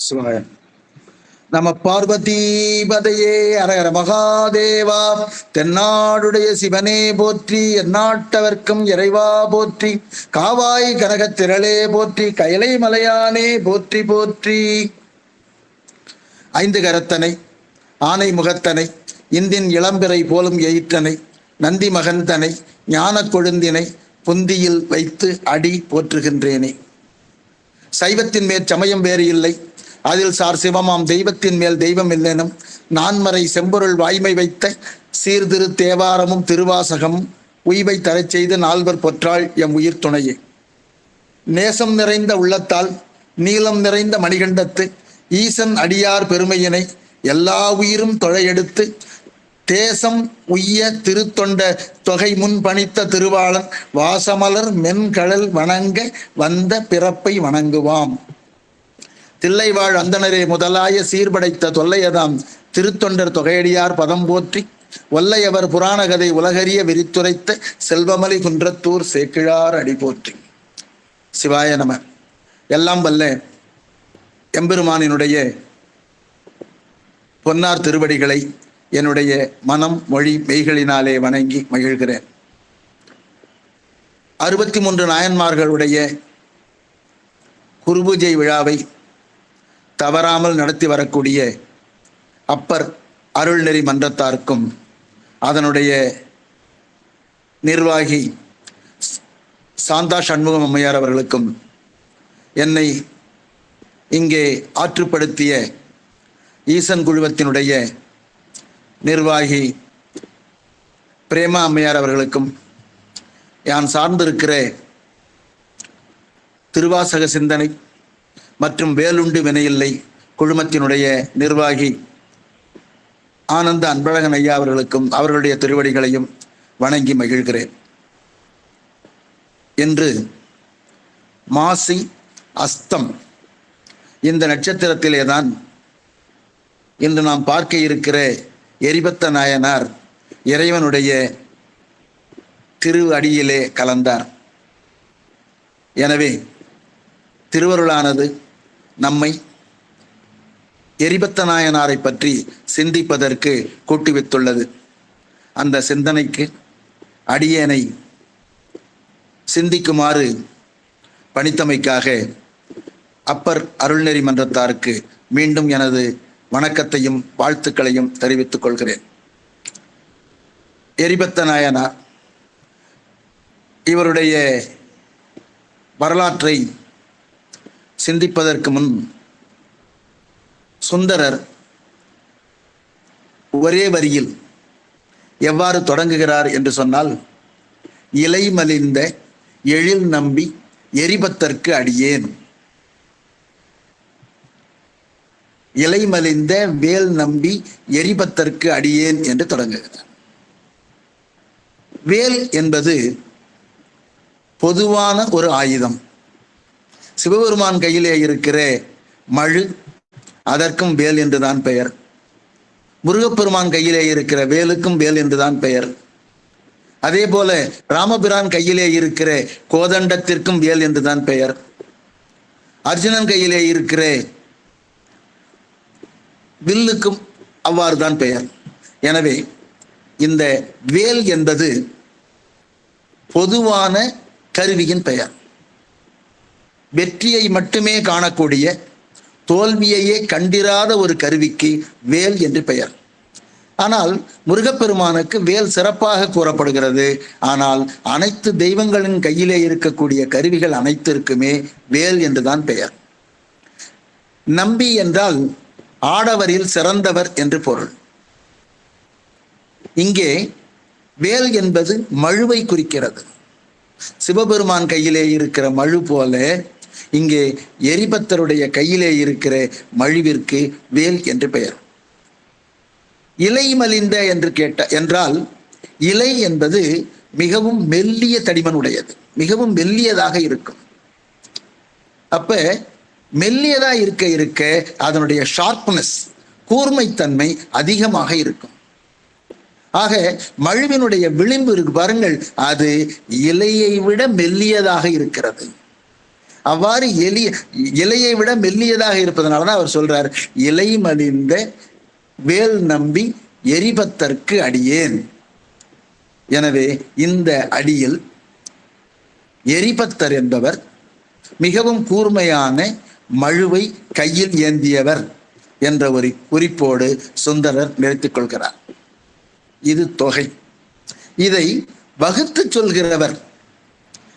சிவாய நம பார்வதீபதையே அரகர மகாதேவா. தென்னாடுடைய சிவனே போற்றி, எந்நாட்டவர்க்கும் இறைவா போற்றி, காவாய் கனகத் திரளே போற்றி, கயலை மலையானே போற்றி போற்றி. ஐந்து கரத்தனை ஆனை முகத்தனை, இந்தின் இளம்பிறை போலும் எயிற்றனை, நந்தி மகந்தனை, ஞான கொழுந்தினை புந்தியில் வைத்து அடி போற்றுகின்றேனே. சைவத்தின் மேற் சமயம் வேறு இல்லை, அதில் சார் சிவமாம் தெய்வத்தின் மேல் தெய்வம் இல்லெனும் நான்மறை செம்பொருள் வாய்மை வைத்த சீர்திரு தேவாரமும் திருவாசகமும் உய்வை தரச் செய்து நால்வர் பொற்றாள் எம் உயிர் துணையே. நேசம் நிறைந்த உள்ளத்தால் நீளம் நிறைந்த மணிகண்டத்து ஈசன் அடியார் பெருமையினை எல்லா உயிரும் தொழையெடுத்து தேசம் உய்ய திருத்தொண்ட தொகை முன் பணித்த திருவாளன் வாசமலர் மென்கழல் வணங்க வந்த பிறப்பை வணங்குவாம். தில்லைவாழ் அந்தனரே முதலாய சீர்படைத்த தொல்லையதாம் திருத்தொண்டர் தொகையடியார் பதம் போற்றி, ஒல்லையவர் புராணகதை உலகறிய விரித்துரைத்த செல்வமலை குன்றத்தூர் சேக்கிழார் அடி போற்றி. சிவாய நம. எல்லாம் வல்ல எம்பெருமானினுடைய பொன்னார் திருவடிகளை என்னுடைய மனம் மொழி மெய்களினாலே வணங்கி மகிழ்கிறேன். 63 நாயன்மார்களுடைய குருபூஜை விழாவை தவறாமல் நடத்தி வரக்கூடிய அப்பர் அருள்நெறி மன்றத்தாருக்கும் அதனுடைய நிர்வாகி சாந்தா சண்முகம் அம்மையார் அவர்களுக்கும், என்னை இங்கே ஆற்றுப்படுத்திய ஈசன் குழுவத்தினுடைய நிர்வாகி பிரேமா அம்மையார் அவர்களுக்கும், யான் சார்ந்திருக்கிற திருவாசக சிந்தனை மற்றும் வேலுண்டு வினையில்லை குழுமத்தினுடைய நிர்வாகி ஆனந்த அன்பழகன் ஐயா அவர்களுக்கும் அவர்களுடைய திருவடிகளையும் வணங்கி மகிழ்கிறேன். இன்று மாசி அஸ்தம் இந்த நட்சத்திரத்திலேதான் இன்று நாம் பார்க்க இருக்கிற எரிபத்த நாயனார் இறைவனுடைய திரு அடியிலே கலந்தார். எனவே திருவருளானது நம்மை எரிபத்த நாயனாரை பற்றி சிந்திப்பதற்கு கூட்டுவித்துள்ளது. அந்த சிந்தனைக்கு அடியேனை சிந்திக்குமாறு பணித்தமைக்காக அப்பர் அருள்நெறி மன்றத்தாருக்கு மீண்டும் எனது வணக்கத்தையும் வாழ்த்துக்களையும் தெரிவித்துக் கொள்கிறேன். எரிபத்த நாயனார் இவருடைய வரலாற்றை சிந்திப்பதற்கு முன் சுந்தரர் ஒரே வரியில் எவ்வாறு தொடங்குகிறார் என்று சொன்னால், இலை மலிந்த எழில் நம்பி எரிபத்தற்கு அடியேன். இலை மலிந்த வேல் நம்பி எரிபத்தற்கு அடியேன் என்று தொடங்குகிறார். வேல் என்பது பொதுவான ஒரு ஆயுதம். சிவபெருமான் கையிலே இருக்கிற மழு, அதற்கும் வேல் என்றுதான் பெயர். முருகப்பெருமான் கையிலே இருக்கிற வேலுக்கும் வேல் என்றுதான் பெயர். அதே போல ராமபிரான் கையிலே இருக்கிற கோதண்டத்திற்கும் வேல் என்றுதான் பெயர். அர்ஜுனன் கையிலே இருக்கிற வில்லுக்கும் அவ்வாறு தான் பெயர். எனவே இந்த வேல் என்பது பொதுவான கருவியின் பெயர். வெற்றியை மட்டுமே காணக்கூடிய, தோல்வியையே கண்டிராத ஒரு கருவிக்கு வேல் என்று பெயர். ஆனால் முருகப்பெருமானுக்கு வேல் சிறப்பாக கூறப்படுகிறது. ஆனால் அனைத்து தெய்வங்களின் கையிலே இருக்கக்கூடிய கருவிகள் அனைத்திற்குமே வேல் என்றுதான் பெயர். நம்பி என்றால் ஆடவரில் சிறந்தவர் என்று பொருள். இங்கே வேல் என்பது மழுவை குறிக்கிறது. சிவபெருமான் கையிலே இருக்கிற மழு போல இங்கே எரிபத்தருடைய கையிலே இருக்கிற மழுவிற்கு வேல் என்று பெயர். இலை மலிந்த என்று என்றால் இலை என்பது மிகவும் மெல்லிய தடிமன் உடையது, மிகவும் மெல்லியதாக இருக்கும். அப்ப மெல்லியதா இருக்க இருக்க அதனுடைய ஷார்ப்னஸ், கூர்மைத்தன்மை அதிகமாக இருக்கும். ஆக மழுவினுடைய விளிம்பு இருக்கு பாருங்கள், அது இலையை விட மெல்லியதாக இருக்கிறது. அவ்வாறு இலையை விட மெல்லியதாக இருப்பதனாலதான் அவர் சொல்றார், இலை மலிந்த வேல் நம்பி எரிபத்தற்கு அடியேன். எனவே இந்த அடியில் எரிபத்தர் என்பவர் மிகவும் கூர்மையான மழுவை கையில் ஏந்தியவர் என்ற ஒரு குறிப்போடு சுந்தரர் நிறுத்திக் கொள்கிறார். இது தொகை. இதை வகுத்து சொல்கிறவர்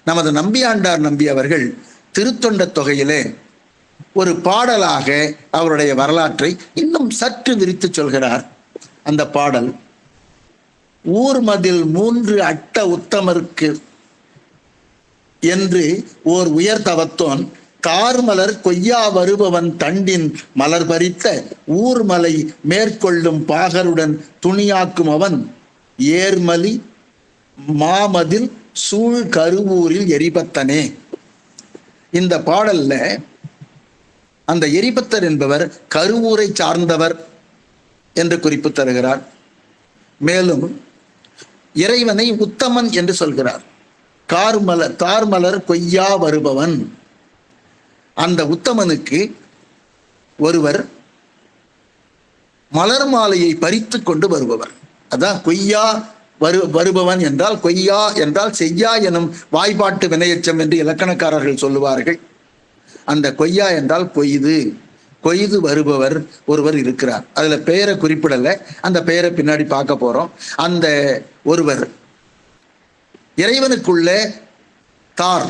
நமது நம்பியாண்டார் நம்பி அவர்கள் திருத்தொண்ட தொகையிலே ஒரு பாடலாக அவருடைய வரலாற்றை இன்னும் சற்று விரித்து சொல்கிறார். அந்த பாடல், ஊர்மதில் 3 அட்ட உத்தமருக்கு என்று ஓர் உயர்தவத்தோன் தார்மலர் கொய்யா வருபவன் தண்டின் மலர் பறித்த ஊர்மலை மேற்கொள்ளும் பாகருடன் துணியாக்கும் அவன் ஏர்மலி மாமதில் சூழ் கருவூரில் எரிபத்தனே. இந்த பாடல்ல அந்த எரிபத்தர் என்பவர் கருவூரை சார்ந்தவர் என்று குறிப்பு தருகிறார். மேலும் இறைவனை உத்தமன் என்று சொல்கிறார். தார்மலர் கொய்யா வருபவன், அந்த உத்தமனுக்கு ஒருவர் மலர் மாலையை பறித்து கொண்டு வருபவர். அதான் கொய்யா வருபவன் என்றால், கொய்யா என்றால் செய்யா எனும் வாய்ப்பாட்டு வினையெச்சம் என்று இலக்கணக்காரர்கள் சொல்லுவார்கள். அந்த கொய்யா என்றால் கொய்து வருபவர் ஒருவர் இருக்கிறார். அதுல பெயரை குறிப்பிடல, அந்த பெயரை பின்னாடி பார்க்க போறோம். அந்த ஒருவர் இறைவனுக்குள்ள தார்,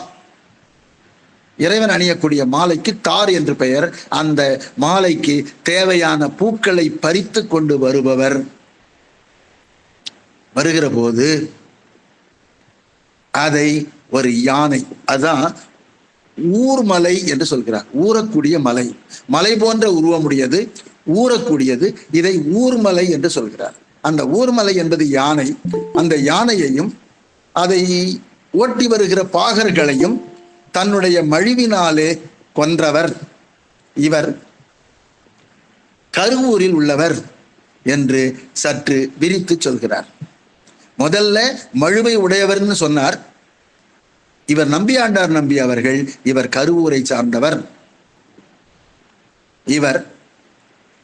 இறைவன் அணியக்கூடிய மாலைக்கு தார் என்று பெயர். அந்த மாலைக்கு தேவையான பூக்களை பறித்து கொண்டு வருகிற போது அதை ஒரு யானை, அதான் ஊர்மலை என்று சொல்கிறார். ஊறக்கூடிய மலை, மலை போன்ற உருவமுடையது, ஊறக்கூடியது, இதை ஊர்மலை என்று சொல்கிறார். அந்த ஊர்மலை என்பது யானை. அந்த யானையையும் அதை ஓட்டி வருகிற பாகர்களையும் தன்னுடைய மழிவினாலே கொன்றவர் இவர் கருவூரில் உள்ளவர் என்று சற்று விரித்து சொல்கிறார். முதல்ல மழுவை உடையவர்னு சொன்னார். இவர் நம்பியாண்டார் நம்பி அவர்கள் இவர் கருவூரை சார்ந்தவர். இவர்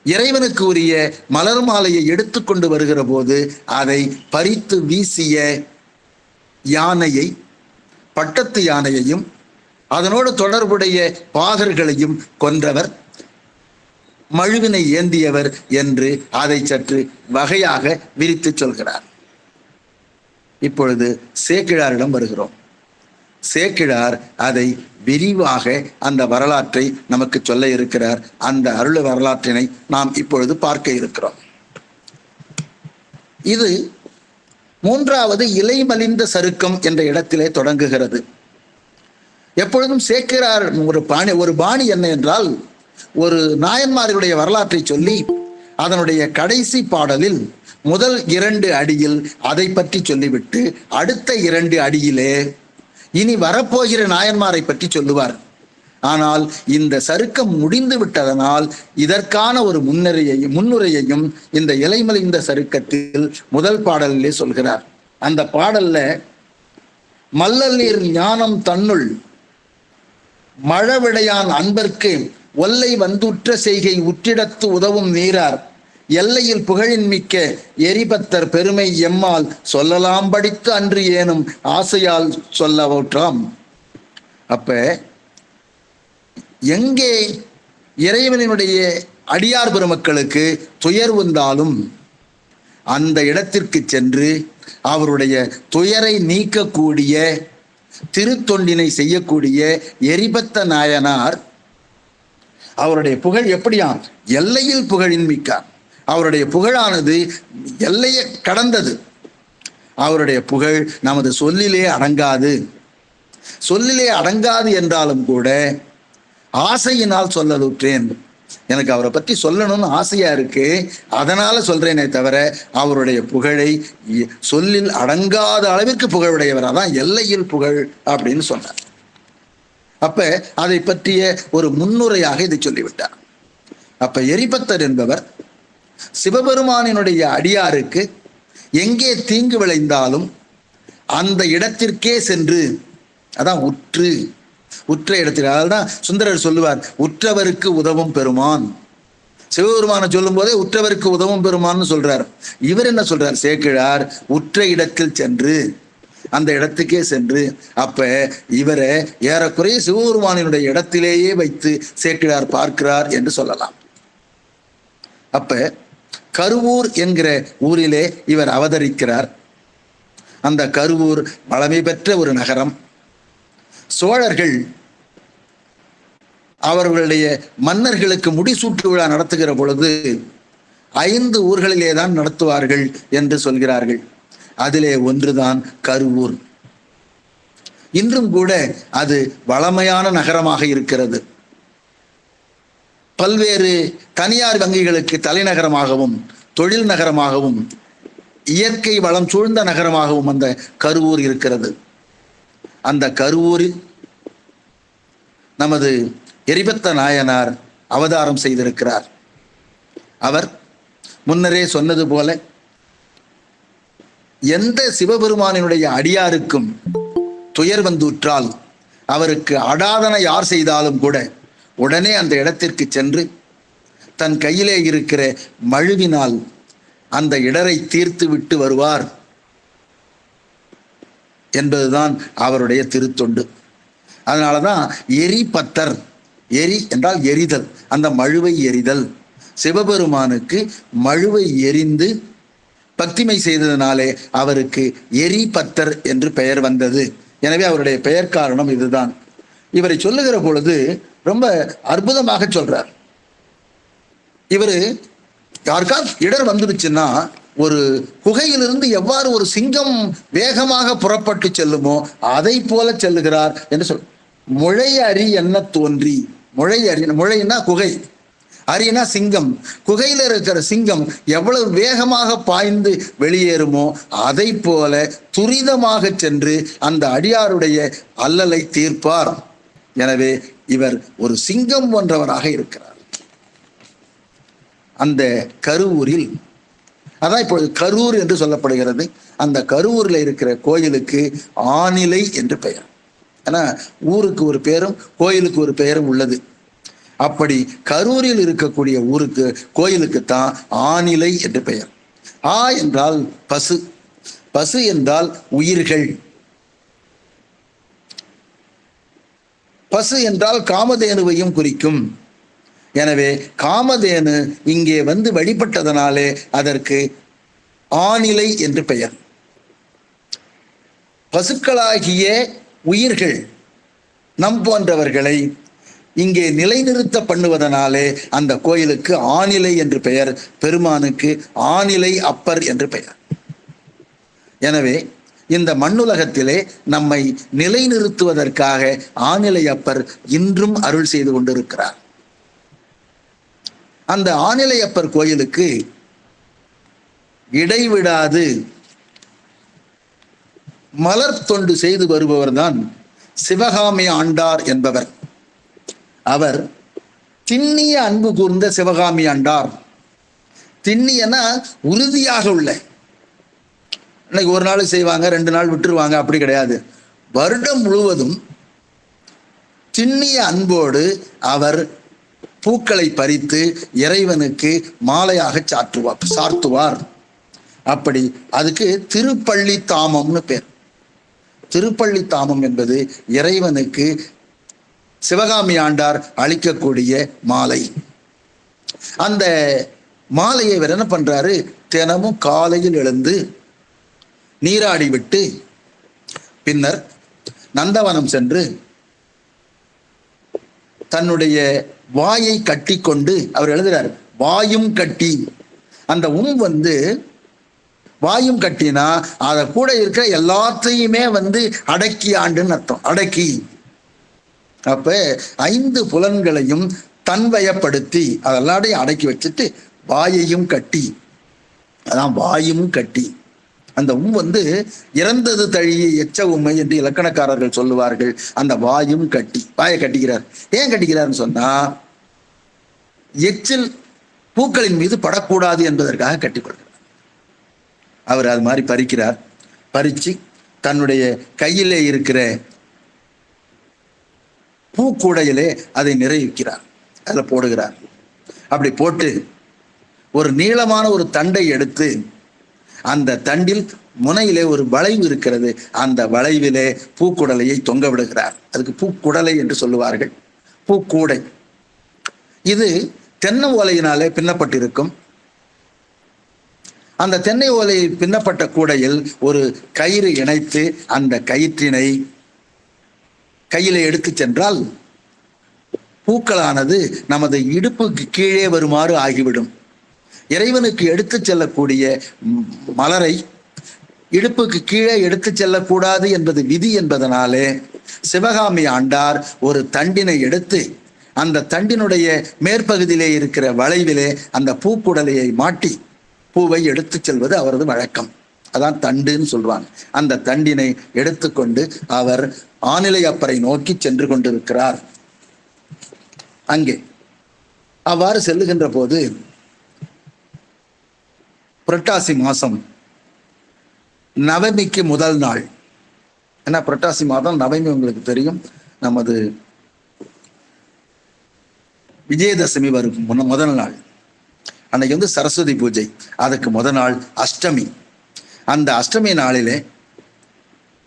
இறைவனுக்கு உரிய மலர் மாலையை எடுத்துக்கொண்டு வருகிற போது அதை பறித்து வீசிய யானையை, பட்டத்து யானையையும் அதனோடு தொடர்புடைய பாகர்களையும் கொன்றவர், மழுவினை ஏந்தியவர் என்று அதை சற்று வகையாக விரித்து சொல்கிறார். இப்பொழுது சேக்கிழாரிடம் வருகிறோம். சேக்கிழார் அதை விரிவாக அந்த வரலாற்றை நமக்கு சொல்ல இருக்கிறார். அந்த அருள் வரலாற்றினை நாம் இப்பொழுது பார்க்க இருக்கிறோம். இது 3வது இலை மலிந்த சருக்கம் என்ற இடத்திலே தொடங்குகிறது. எப்பொழுதும் சேக்கிழார் ஒரு பாணி என்ன என்றால், ஒரு நாயன்மார்களுடைய வரலாற்றை சொல்லி அதனுடைய கடைசி பாடலில் முதல் 2 அடியில் அதை பற்றி சொல்லிவிட்டு அடுத்த 2 அடியிலே இனி வரப்போகிற நாயன்மாரை பற்றி சொல்லுவார். ஆனால் இந்த சருக்கம் முடிந்து விட்டதனால் இதற்கான ஒரு முன்னுரையையும் இந்த இலைமலிந்த சருக்கத்தில் முதல் பாடலிலே சொல்கிறார். அந்த பாடல்ல மல்லல் நீர் ஞானம் தன்னுள் மழவிடையான் அன்பர்க்கு ஒல்லை வந்துற்ற செய்கை உற்றிடத்து உதவும் நீரார் எல்லையில் புகழின் மிக்க எரிபத்தர் பெருமை எம்மால் சொல்லலாம் படித்து அன்று ஏனும் ஆசையால் சொல்லவோற்றாம். அப்ப எங்கே இறைவனுடைய அடியார் பெருமக்களுக்கு துயர் வந்தாலும் அந்த இடத்திற்கு சென்று அவருடைய துயரை நீக்கக்கூடிய திருத்தொண்டினை செய்யக்கூடிய எரிபத்த நாயனார், அவருடைய புகழ் எப்படியா? எல்லையில் புகழின் மிக்கார். அவருடைய புகழானது எல்லையை கடந்தது. அவருடைய புகழ் நமது சொல்லிலே அடங்காது. சொல்லிலே அடங்காது என்றாலும் கூட ஆசையினால் சொல்லலுற்றேன். எனக்கு அவரை பற்றி சொல்லணும்னு ஆசையா இருக்கு, அதனால சொல்றேனே தவிர அவருடைய புகழை சொல்லில் அடங்காத அளவிற்கு புகழுடையவர். அதான் எல்லையில் புகழ் அப்படின்னு சொன்னார். அப்ப அதை பற்றிய ஒரு முன்னுரையாக இதை சொல்லிவிட்டார். அப்ப எரிபத்தர் என்பவர் சிவபெருமானினுடைய அடியாருக்கு எங்கே தீங்கு விளைந்தாலும் அந்த இடத்திற்கே சென்று, அதான் உற்று உற்ற இடத்தில். அதனால்தான் சுந்தரர் சொல்லுவார், உற்றவருக்கு உதவும் பெருமான். சிவபெருமான சொல்லும் போதே உற்றவருக்கு உதவும் பெருமான்னு சொல்றார். இவர் என்ன சொல்றார் சேக்கிழார், உற்ற இடத்தில் சென்று, அந்த இடத்துக்கே சென்று. அப்ப இவரை ஏறக்குறைய சிவபெருமானினுடைய இடத்திலேயே வைத்து சேக்கிழார் பார்க்கிறார் என்று சொல்லலாம். அப்ப கருவூர் என்கிற ஊரிலே இவர் அவதரிக்கிறார். அந்த கருவூர் பழமை பெற்ற ஒரு நகரம். சோழர்கள் அவர்களுடைய மன்னர்களுக்கு முடிசூட்டு விழா நடத்துகிற பொழுது 5 ஊர்களிலே தான் நடத்துவார்கள் என்று சொல்கிறார்கள். அதிலே ஒன்றுதான் கருவூர். இன்றும் கூட அது வளமையான நகரமாக இருக்கிறது. பல்வேறு தனியார் வங்கிகளுக்கு தலைநகரமாகவும் தொழில் நகரமாகவும் இயற்கை வளம் சூழ்ந்த நகரமாகவும் அந்த கருவூர் இருக்கிறது. அந்த கருவூரில் நமது எரிபத்த நாயனார் அவதாரம் செய்திருக்கிறார். அவர் முன்னரே சொன்னது போல எந்த சிவபெருமானினுடைய அடியாருக்கும் துயர் வந்துற்றால் அவருக்கு அடாதனை யார் செய்தாலும் கூட உடனே அந்த இடத்திற்கு சென்று தன் கையிலே இருக்கிற மழுவினால் அந்த இடரை தீர்த்து விட்டு வருவார் என்பதுதான் அவருடைய திருத்தொண்டு. அதனாலதான் எரிபத்தர், எரி என்றால் எரிதல், அந்த மழுவை எரிதல். சிவபெருமானுக்கு மழுவை எரிந்து பக்திமை செய்ததினாலே அவருக்கு எரிபத்தர் என்று பெயர் வந்தது. எனவே அவருடைய பெயர் காரணம் இதுதான். இவரை சொல்லுகிற பொழுது ரொம்ப அற்புதமாக சொல்றார். இவரு யாருக்காவது இடர் வந்துடுச்சுன்னா, ஒரு குகையிலிருந்து எவ்வாறு ஒரு சிங்கம் வேகமாக புறப்பட்டு செல்லுமோ அதை போல செல்லுகிறார் என்று சொல். முளை அறி என்ன தோன்றி, முளை அறி, முளைன்னா குகை, அரினா சிங்கம். குகையில இருக்கிற சிங்கம் எவ்வளவு வேகமாக பாய்ந்து வெளியேறுமோ அதை போல துரிதமாக சென்று அந்த அடியாருடைய அல்லலை தீர்ப்பார். எனவே இவர் ஒரு சிங்கம் போன்றவராக இருக்கிறார். அந்த கருவூரில், அதான் இப்பொழுது கரூர் என்று சொல்லப்படுகிறது. அந்த கருவூரில் இருக்கிற கோயிலுக்கு ஆநிலை என்று பெயர். ஏன்னா ஊருக்கு ஒரு பெயரும் கோயிலுக்கு ஒரு பெயரும் உள்ளது. அப்படி கரூரில் இருக்கக்கூடிய ஊருக்கு கோயிலுக்கு தான் ஆநிலை என்று பெயர். ஆ என்றால் பசு, பசு என்றால் உயிர்கள், பசு என்றால் காமதேனுவையும் குறிக்கும். எனவே காமதேனு இங்கே வந்து வழிபட்டதனாலே அதற்கு ஆநிலை என்று பெயர். பசுக்களாகிய உயிர்கள் நம் போன்றவர்களை இங்கே நிலைநிறுத்த பண்ணுவதனாலே அந்த கோயிலுக்கு ஆநிலை என்று பெயர், பெருமானுக்கு ஆநிலை அப்பர் என்று பெயர். எனவே இந்த மண்ணுலகத்திலே நம்மை நிலைநிறுத்துவதற்காக ஆநிலை அப்பர் இன்றும் அருள் செய்து கொண்டிருக்கிறார். அந்த ஆநிலை அப்பர் கோயிலுக்கு இடைவிடாது மலர் தொண்டு செய்து வருபவர் தான் சிவகாமி ஆண்டார் என்பவர். அவர் திண்ணிய அன்பு கூர்ந்த சிவகாமி ஆண்டார். திண்ணியனா உறுதியாக உள்ள, இன்னைக்கு ஒரு நாள் செய்வாங்க 2 நாள் விட்டுருவாங்க, அப்படி கிடையாது. வருடம் முழுவதும் திண்ணிய அன்போடு அவர் பூக்களை பறித்து இறைவனுக்கு மாலையாக சார்த்துவார். அப்படி அதுக்கு திருப்பள்ளி தாமம்னு பேர். திருப்பள்ளி தாமம் என்பது இறைவனுக்கு சிவகாமி ஆண்டார் அளிக்கக்கூடிய மாலை. அந்த மாலையை இவர் என்ன பண்றாரு, தினமும் காலையில் எழுந்து நீராடி விட்டு பின்னர் நந்தவனம் சென்று தன்னுடைய வாயை கட்டி கொண்டு, அவர் எழுதுறாரு வாயும் கட்டி. அந்த வந்து வாயும் கட்டினா அத கூட இருக்கிற எல்லாத்தையுமே அடக்கி ஆண்டுன்னு அர்த்தம். அடக்கி, அப்ப 5 புலன்களையும் தன்வயப்படுத்தி அதெல்லாத்தையும் அடக்கி வச்சுட்டு வாயையும் கட்டி, அதான் வாயும் கட்டி. அந்த இறந்தது தழிய எச்ச உண்மை என்று இலக்கணக்காரர்கள் சொல்லுவார்கள். அந்த வாயும் கட்டி, வாயை கட்டிக்கிறார். ஏன் கட்டிக்கிறார்னு சொன்னா, எச்சில் பூக்களின் மீது படக்கூடாது என்பதற்காக கட்டிக்கொள்கிறார். அவர் அது மாதிரி பறிக்கிறார். பறிச்சு தன்னுடைய கையிலே இருக்கிற பூக்கூடையிலே அதை நிறைவிக்கிறார், அதில் போடுகிறார். அப்படி போட்டு ஒரு நீளமான ஒரு தண்டை எடுத்து அந்த தண்டில் முனையிலே ஒரு வளைவு இருக்கிறது, அந்த வளைவிலே பூக்குடலையை தொங்க விடுகிறார். அதுக்கு பூக்குடலை என்று சொல்லுவார்கள், பூக்கூடை. இது தென்னை ஓலையினாலே பின்னப்பட்டிருக்கும். அந்த தென்னை ஓலையில் பின்னப்பட்ட கூடையில் ஒரு கயிறு இணைத்து அந்த கயிற்றினை கையிலே எடுத்து சென்றால் பூக்களானது நமது இடுப்புக்கு கீழே வருமாறு ஆகிவிடும். இறைவனுக்கு எடுத்து செல்லக்கூடிய மலரை இடுப்புக்கு கீழே எடுத்து செல்லக்கூடாது என்பது விதி என்பதனாலே சிவகாமி ஆண்டார் ஒரு தண்டினை எடுத்து அந்த தண்டினுடைய மேற்பகுதியிலே இருக்கிற வளைவிலே அந்த பூக்குடலையை மாட்டி பூவை எடுத்து செல்வது அவரது வழக்கம். அதான் தண்டுன்னு சொல்றாங்க. அந்த தண்டினை எடுத்துக்கொண்டு அவர் ஆநிலை அப்பரை நோக்கி சென்று கொண்டிருக்கிறார். அங்கே அவ்வாறு செல்லுகின்ற போது புரட்டாசி மாசம் நவமிக்கு முதல் நாள். ஏன்னா புரட்டாசி மாதம் நவமி உங்களுக்கு தெரியும், நமது விஜயதசமி வரும் முதல் நாள். அன்னைக்கு சரஸ்வதி பூஜை, அதுக்கு முதல் நாள் அஷ்டமி. அந்த அஷ்டமி நாளிலே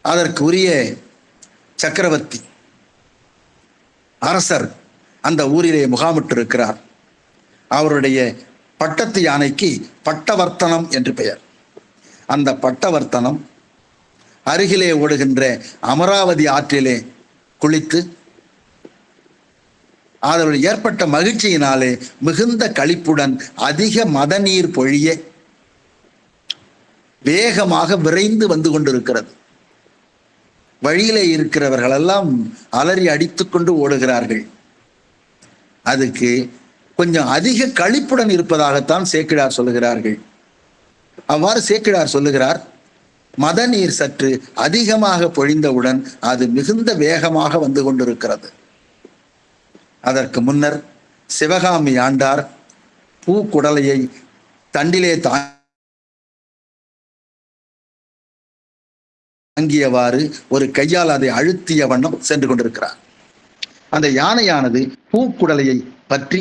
அதற்கு உரிய சக்கரவர்த்தி அரசர் அந்த ஊரிலே முகாமிட்டு இருக்கிறார். அவருடைய பட்டத்து யானைக்கு பட்டவர்த்தனம் என்று பெயர். அந்த பட்டவர்த்தனம் அருகிலே ஓடுகின்ற அமராவதி ஆற்றிலே குளித்து அதில் ஏற்பட்ட மகிழ்ச்சியினாலே மிகுந்த களிப்புடன் அதிக மத நீர் பொழிய வேகமாக விரைந்து வந்து கொண்டிருக்கிறது. வழியிலே இருக்கிறவர்கள் எல்லாம் அலறி அடித்துக்கொண்டு ஓடுகிறார்கள். அதுக்கு கொஞ்சம் அதிக களிப்புடன் இருப்பதாகத்தான் சேக்கிழார் சொல்லுகிறார்கள். அவ்வாறு சேக்கிழார் சொல்லுகிறார், மத நீர் சற்று அதிகமாக பொழிந்தவுடன் அது மிகுந்த வேகமாக வந்து கொண்டிருக்கிறது. அதற்கு முன்னர் சிவகாமி ஆண்டார் பூக்குடலையை தண்டிலே தாங்கியவாறு ஒரு கையால் அதை அழுத்திய வண்ணம் சென்று கொண்டிருக்கிறார். அந்த யானையானது பூக்குடலையை பற்றி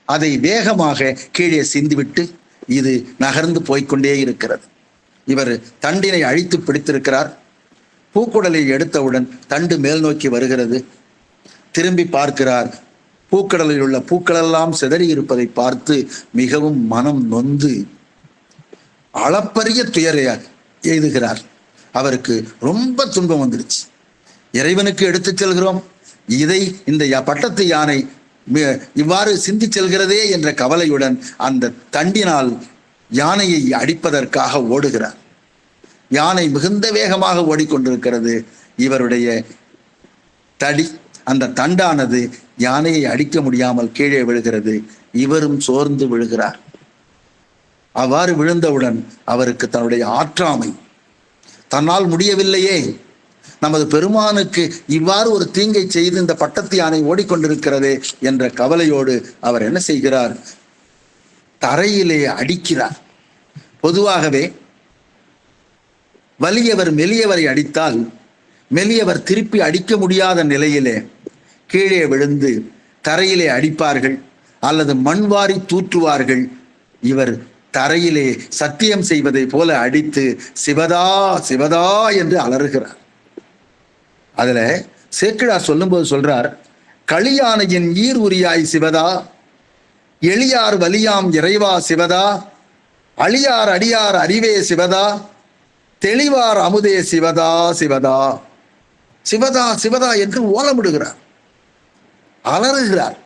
அதை வேகமாக கீழே சிந்திவிட்டு இது நகர்ந்து போய்கொண்டே இருக்கிறது. இவர் தண்டினை அழித்து பிடித்திருக்கிறார். பூக்குடலை எடுத்தவுடன் தண்டு மேல் நோக்கி வருகிறது. திரும்பி பார்க்கிறார். பூக்கடலில் உள்ள பூக்களெல்லாம் சிதறி இருப்பதை பார்த்து மிகவும் மனம் நொந்து அளப்பரிய துயரை எய்துகிறார். அவருக்கு ரொம்ப துன்பம் வந்துருச்சு. இறைவனுக்கு எடுத்து செல்கிறோம், இதை இந்த பட்டத்து யானை இவ்வாறு சிந்தி செல்கிறதே என்ற கவலையுடன் அந்த தண்டினால் யானையை அடிப்பதற்காக ஓடுகிறார். யானை மிகுந்த வேகமாக ஓடிக்கொண்டிருக்கிறது. இவருடைய தடி, அந்த தண்டானது யானையை அடிக்க முடியாமல் கீழே விழுகிறது. இவரும் சோர்ந்து விழுகிறார். அவ்வாறு விழுந்தவுடன் அவருக்கு தன்னுடைய ஆற்றாமை, தன்னால் முடியவில்லையே, நமது பெருமானுக்கு இவ்வாறு ஒரு தீங்கை செய்து இந்த பட்டத்து யானை ஓடிக்கொண்டிருக்கிறதே என்ற கவலையோடு அவர் என்ன செய்கிறார், தரையிலே அடிக்கிறார். பொதுவாகவே வலியவர் மெலியவரை அடித்தால் மெலியவர் திருப்பி அடிக்க முடியாத நிலையிலே கீழே விழுந்து தரையிலே அடிப்பார்கள் அல்லது மண்வாரி தூற்றுவார்கள். இவர் தரையிலே சத்தியம் செய்வதை போல அடித்து சிவதா சிவதா என்று அலறுகிறார். அதுல சேக்கிழார் சொல்லும்போது சொல்றார், களியானையின் ஈர் உரியாய் சிவதா, எளியார் வலியாம் இறைவா சிவதா, அழியார் அடியார் அறிவே சிவதா, தெளிவார் அமுதே சிவதா சிவதா, சிவதா சிவதா என்று ஓலமிடுகிறார், அலறுகிறார்,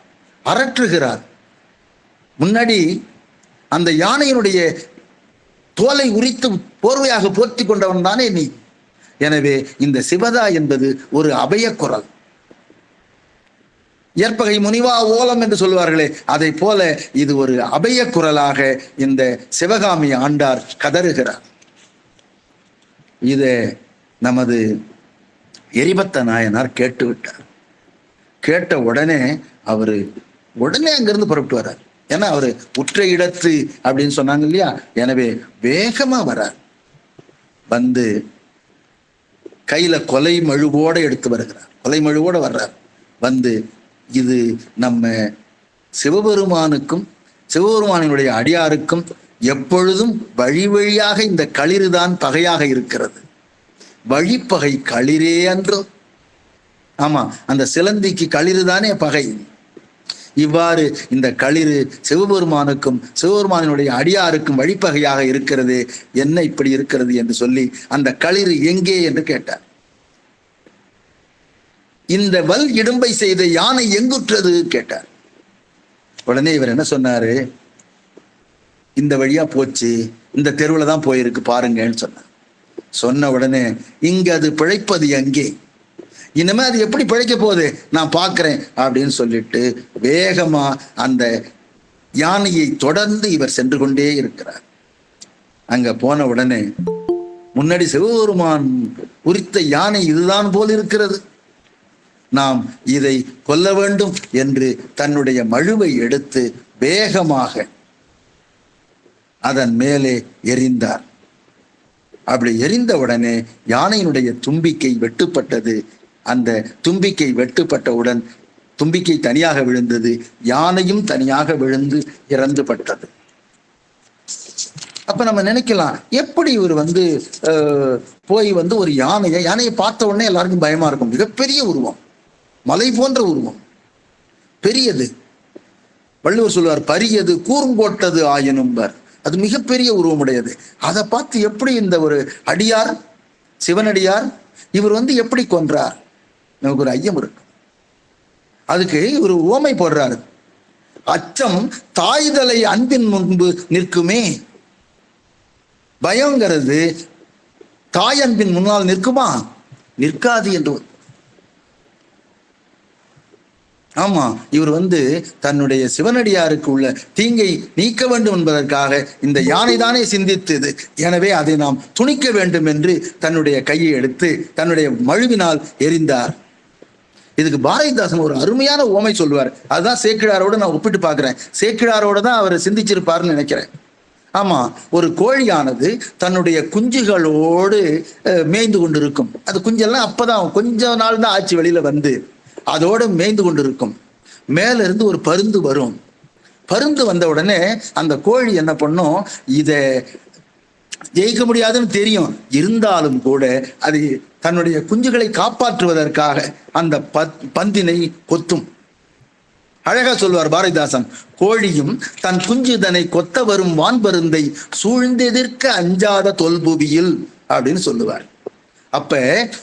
அரற்றுகிறார். முன்னாடி அந்த யானையினுடைய தோலை உரித்து போர்வையாக போர்த்தி கொண்டவன் தானே நீ. எனவே இந்த சிவதா என்பது ஒரு அபய குரல். ஏற்பகை முனிவா ஓலம் என்று சொல்வார்களே, அதை போல இது ஒரு அபய குரலாக இந்த சிவகாமி ஆண்டார் கதறுகிறார். இதை நமது எரிபத்த நாயனார் கேட்டு விட்டார். கேட்ட உடனே உடனே அங்கிருந்து புறப்பட்டு வர்றார். ஏன்னா அவரு உற்ற இடத்து அப்படின்னு சொன்னாங்க இல்லையா, எனவே வேகமா வர்றார். வந்து கையில கொலை மழுவோட எடுத்து வருகிறார். கொலை மழுவோட வர்றார். வந்து இது நம்ம சிவபெருமானுக்கும் சிவபெருமானினுடைய அடியாருக்கும் எப்பொழுதும் வழி வழியாக இந்த களிறுதான் பகையாக இருக்கிறது. வழிப்பகை களிரே அன்றோ. ஆமா, அந்த சிலந்திக்கு களிறு தானே பகை. இவ்வாறு இந்த களிறு சிவபெருமானுக்கும் சிவபெருமானினுடைய அடியாருக்கும் வழிப்பகையாக இருக்கிறது. என்ன இப்படி இருக்கிறது என்று சொல்லி அந்த களிறு எங்கே என்று கேட்டார். இந்த வல் இடும்பை செய்த யானை எங்குற்றது கேட்டார். உடனே இவர் என்ன சொன்னாரு, இந்த வழியா போச்சு, இந்த தெருவில் தான் போயிருக்கு பாருங்கன்னு சொன்னார். சொன்ன உடனே இங்க அது பிழைப்பது எங்கே, இனிமே அது எப்படி பிழைக்க போகுது நான் பார்க்கிறேன் அப்படின்னு சொல்லிட்டு வேகமா அந்த யானையை தொடர்ந்து இவர் சென்று கொண்டே இருக்கிறார். அங்க போன உடனே முன்னாடி சிவபெருமான் குறித்த யானை இதுதான் போல் இருக்கிறது, நாம் இதை கொல்ல வேண்டும் என்று தன்னுடைய மழுவை எடுத்து வேகமாக அதன் மேலே எறிந்தார். அப்படி எறிந்த உடனே யானையினுடைய தும்பிக்கை வெட்டுப்பட்டது. அந்த தும்பிக்கை வெட்டுப்பட்டவுடன் தும்பிக்கை தனியாக விழுந்தது, யானையும் தனியாக விழுந்து இறந்து பட்டது. அப்ப நம்ம நினைக்கலாம், எப்படி இவர் போய் ஒரு யானையை பார்த்த உடனே எல்லாருக்கும் பயமா இருக்கும். மிகப்பெரிய உருவம், மலை போன்ற உருவம், பெரியது. வள்ளுவர் சொல்லுவார், பரியது கூர்ங்கோட்டது ஆயினும்பர். அது மிகப்பெரிய உருவமுடையது. அதை பார்த்து எப்படி இந்த ஒரு அடியார், சிவனடியார், இவர் எப்படி கொன்றார்? நமக்கு ஒரு ஐயம் இருக்கு. அதுக்கு ஒரு உவமை போடுறாரு. அச்சம் தாய்தலை அன்பின் முன்பு நிற்குமே. பயங்கிறது தாய் அன்பின் முன்னால் நிற்குமா? நிற்காது என்று. ஆமா, இவர் தன்னுடைய சிவனடியாருக்கு உள்ள தீங்கை நீக்க வேண்டும் என்பதற்காக இந்த யானை தானே சிந்தித்தது. எனவே அதை நாம் துணிக்க வேண்டும் என்று தன்னுடைய கையை எடுத்து தன்னுடைய மழுவினால் எரிந்தார். இதுக்கு பாரதிதாசன் ஒரு அருமையான உவமை சொல்லுவார். அதுதான் சேக்கிழாரோட நான் ஒப்பிட்டு பார்க்கிறேன். சேக்கிழாரோட தான் அவர் சிந்திச்சிருப்பாருன்னு நினைக்கிறேன். ஆமா, ஒரு கோழியானது தன்னுடைய குஞ்சுகளோடு மேய்ந்து கொண்டிருக்கும். அது குஞ்செல்லாம் அப்பதான் கொஞ்ச நாள் தான் ஆச்சு வெளியில அதோட மேய்ந்து கொண்டிருக்கும். மேல இருந்து ஒரு பருந்து வரும். பருந்து வந்த உடனே அந்த கோழி என்ன பண்ணும், இதை ஜெயிக்க முடியாதுன்னு தெரியும், இருந்தாலும் கூட அது தன்னுடைய குஞ்சுகளை காப்பாற்றுவதற்காக அந்த பந்தினை கொத்தும். அழகா சொல்வார் பாரதிதாசன், கோழியும் தன் குஞ்சு தன்னை கொத்த வரும் வான்பருந்தை சூழ்ந்தெதிர்க்க அஞ்சாத தொல்புவியில் அப்படின்னு சொல்லுவார்.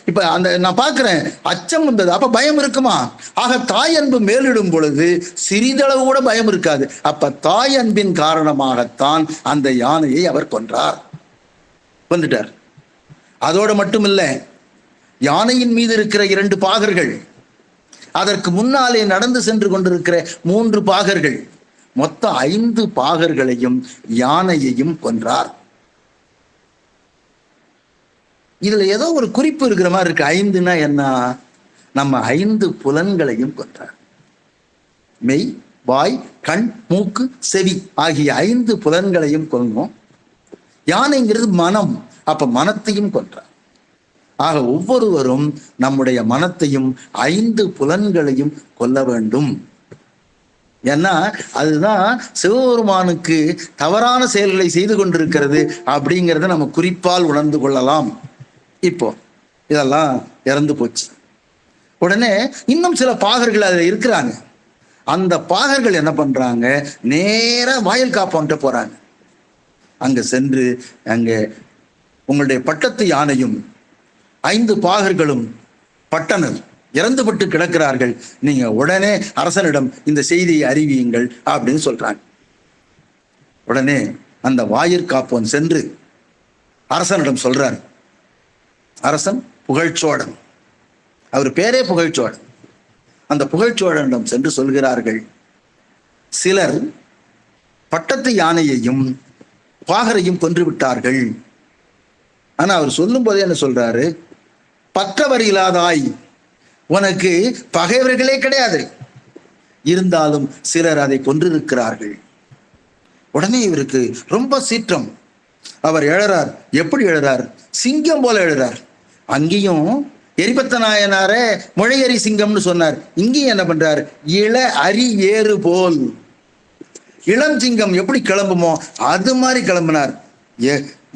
இப்ப நான் பார்க்கிறேன், அச்சம் வந்தது, அப்ப பயம் இருக்குமா? ஆக தாய் அன்பு மேலிடும் பொழுது சிறிதளவு கூட பயம் இருக்காது. அப்ப தாய் அன்பின் காரணமாகத்தான் அந்த யானையை அவர் கொன்றுட்டார். அதோடு மட்டுமில்ல, யானையின் மீது இருக்கிற 2 பாகர்கள், அதற்கு முன்னாலே நடந்து சென்று கொண்டிருக்கிற 3 பாகர்கள், மொத்தம் 5 பாகர்களையும் யானையையும் கொன்றார். இதுல ஏதோ ஒரு குறிப்பு இருக்கிற மாதிரி இருக்கு. 5னா என்ன? நம்ம 5 புலன்களையும் கொன்றார். மெய், வாய், கண், மூக்கு, செவி ஆகிய 5 புலன்களையும் கொல்லும். யானைங்கிறது மனம், அப்ப மனத்தையும் கொன்றார். ஆக ஒவ்வொருவரும் நம்முடைய மனத்தையும் 5 புலன்களையும் கொல்ல வேண்டும். ஏன்னா அதுதான் சிவபெருமானுக்கு தவறான செயல்களை செய்து கொண்டிருக்கிறது அப்படிங்கிறத நம்ம குறிப்பால் உணர்ந்து கொள்ளலாம். இப்போ இதெல்லாம் இறந்து போச்சு. உடனே இன்னும் சில பாகர்கள் அதில் இருக்கிறாங்க. அந்த பாகர்கள் என்ன பண்றாங்க, நேரா வாயில் காப்பான்ட்டு போறாங்க. அங்க சென்று அங்க உங்களுடைய பட்டத்து யானையும் 5 பாகர்களும் பட்டனர் இறந்துபட்டு கிடக்கிறார்கள், நீங்க உடனே அரசனிடம் இந்த செய்தியை அறிவியுங்கள் அப்படின்னு சொல்றாங்க. உடனே அந்த வாயிற்காப்போன் சென்று அரசனிடம் சொல்றார். அரசன் புகழ்ச்சோழன், அவர் பேரே புகழ்ச்சோழன். அந்த புகழ்ச்சோழனிடம் சென்று சொல்கிறார்கள், சிலர் பட்டத்து யானையையும் பாகரையும் கொன்று விட்டார்கள். ஆனா அவர் சொல்லும் போதே என்ன சொல்றாரு, பற்றவர் இல்லாதாய், உனக்கு பகைவர்களே கிடையாது, இருந்தாலும் சிலர் அதை கொன்றிருக்கிறார்கள். உடனே இவருக்கு ரொம்ப சீற்றம். அவர் எழறார். எப்படி எழறார்? சிங்கம் போல எழறார். அங்கேயும் எரிபத்த நாயனாரே முழையரி சிங்கம்னு சொன்னார். இங்கேயும் என்ன பண்றார்? இள அரி ஏறு போல், இளம் சிங்கம் எப்படி கிளம்புமோ அது மாதிரி கிளம்பினார்.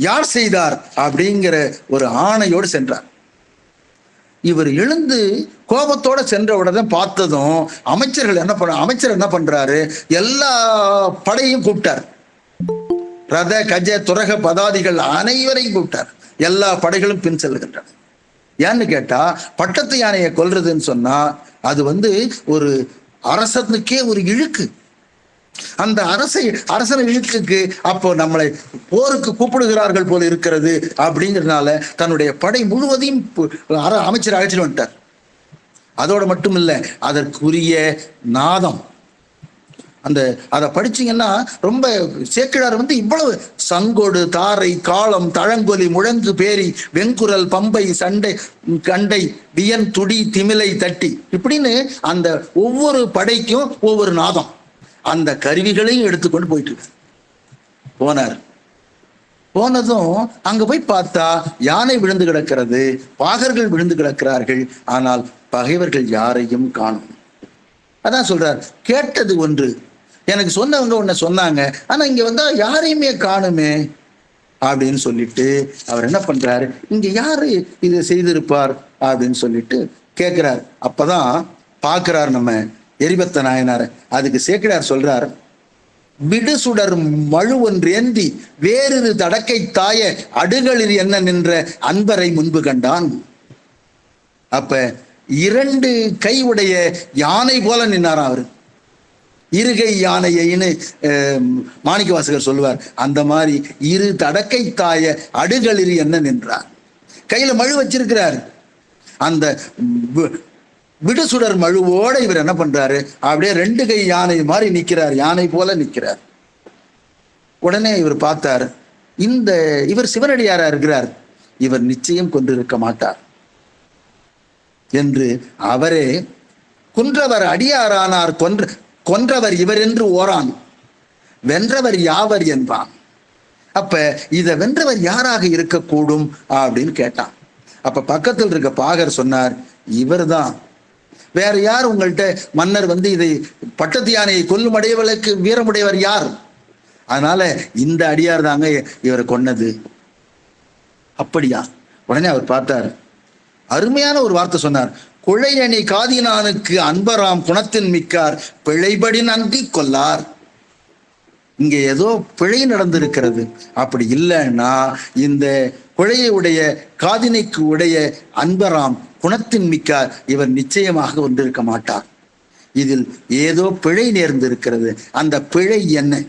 யார் செய்தார் அப்படிங்கிற ஒரு ஆணையோடு சென்றார். இவர் எழுந்து கோபத்தோட சென்ற உடனே பார்த்ததும் அமைச்சர் என்ன பண்றாரு? எல்லா படையும் கூப்பிட்டார். ரத கஜ துரக பதாதிகள் அனைவரையும் கூப்பிட்டார். எல்லா படைகளும் பின் செல்லுகின்றன. ஏன்னு கேட்டா, பட்டத்து யானையை கொல்றதுன்னு சொன்னா அது ஒரு அரசனுக்கே ஒரு இழுக்கு. அந்த அரசன இழுக்குக்கு அப்போ நம்மளை போருக்கு கூப்பிடுகிறார்கள் போல இருக்கிறது அப்படிங்கிறதுனால தன்னுடைய படை முழுவதையும் அமைச்சர் அழைச்சிட்டு வந்துட்டார். அதோட மட்டும் இல்லை, அதற்குரிய நாதம் அதை படிச்சீங்கன்னா ரொம்ப சேக்கிழார் இவ்வளவு சங்கொடு தாரை காலம் தழங்கொலி முழங்கு பேரி வெண்குரல் பம்பை சண்டை கண்டை வியன் துடி திமிலை தட்டி இப்படின்னு அந்த ஒவ்வொரு படைக்கும் ஒவ்வொரு நாதம், அந்த கருவிகளையும் எடுத்துக்கொண்டு போயிட்டு போனார். போனதும் அங்க போய் பார்த்தா யானை விழுந்து கிடக்கிறது, பாகர்கள் விழுந்து கிடக்கிறார்கள். ஆனால் பகைவர்கள் யாரையும் காணும். அதான் சொல்றார், கேட்டது ஒன்று, எனக்கு சொன்னவங்க ஒன்ன சொன்னாங்க, ஆனா இங்க வந்தா யாரையுமே காணுமே அப்படின்னு சொல்லிட்டு அவர் என்ன பண்றாரு, இங்க யாரு இதை செய்திருப்பார் அப்படின்னு சொல்லிட்டு கேட்கிறார். அப்பதான் பாக்குறார் நம்ம எரிபத்த நாயனார். அதுக்கு சேக்கிழார் சொல்றார், விடு சுடர் மழு ஒன்று ஏந்தி வேறு தடக்கை தாய அடுகளில் என்ன நின்ற அன்பரை முன்பு கண்டான். அப்ப 2 கை உடைய யானை போல நின்னாராம் அவரு. இருகை யானையின்னு மாணிக்க வாசகர் சொல்லுவார். அந்த மாதிரி 2 தடக்கை தாய அடுகளில் என்ன நின்றார். கையில மழு வச்சிருக்கிறார். அந்த விடுசுடர் மழுவோட இவர் என்ன பண்றாரு, அப்படியே 2 கை யானை மாதிரி நிக்கிறார், யானை போல நிக்கிறார். உடனே இவர் பார்த்தார், இவர் சிவனடியாரா இருக்கிறார், இவர் நிச்சயம் கொண்டிருக்க மாட்டார் என்று அவரே குன்றவர் அடியாரானார், கொன்றவர் இவர் என்று ஓரான், வென்றவர் யாவர் என்பான். அப்ப இத வென்றவர் யாராக இருக்கக்கூடும் அப்படின்னு கேட்டான். அப்ப பக்கத்தில் இருக்க பாகர் சொன்னார், இவர்தான். வேற யார் உங்கள்கிட்ட மன்னர் இதை பட்டத்து யானையை கொல்லும் அடையவளுக்கு வீரமுடையவர் யார்? அதனால இந்த அடியார் தாங்க இவரை கொன்னது. அப்படியா? உடனே அவர் பார்த்தார், அருமையான ஒரு வார்த்தை சொன்னார். குழையணி காதினானுக்கு அன்பராம் குணத்தின் மிக்கார் பிழைபடி நந்தி கொல்லார். இங்க ஏதோ பிழை நடந்திருக்கிறது. அப்படி இல்லைன்னா இந்த குழையுடைய காதினைக்கு உடைய அன்பராம் குணத்தின் மிக்கார் இவர் நிச்சயமாக வந்திருக்க மாட்டார். இதில் ஏதோ பிழை நேர்ந்திருக்கிறது. அந்த பிழை என்ன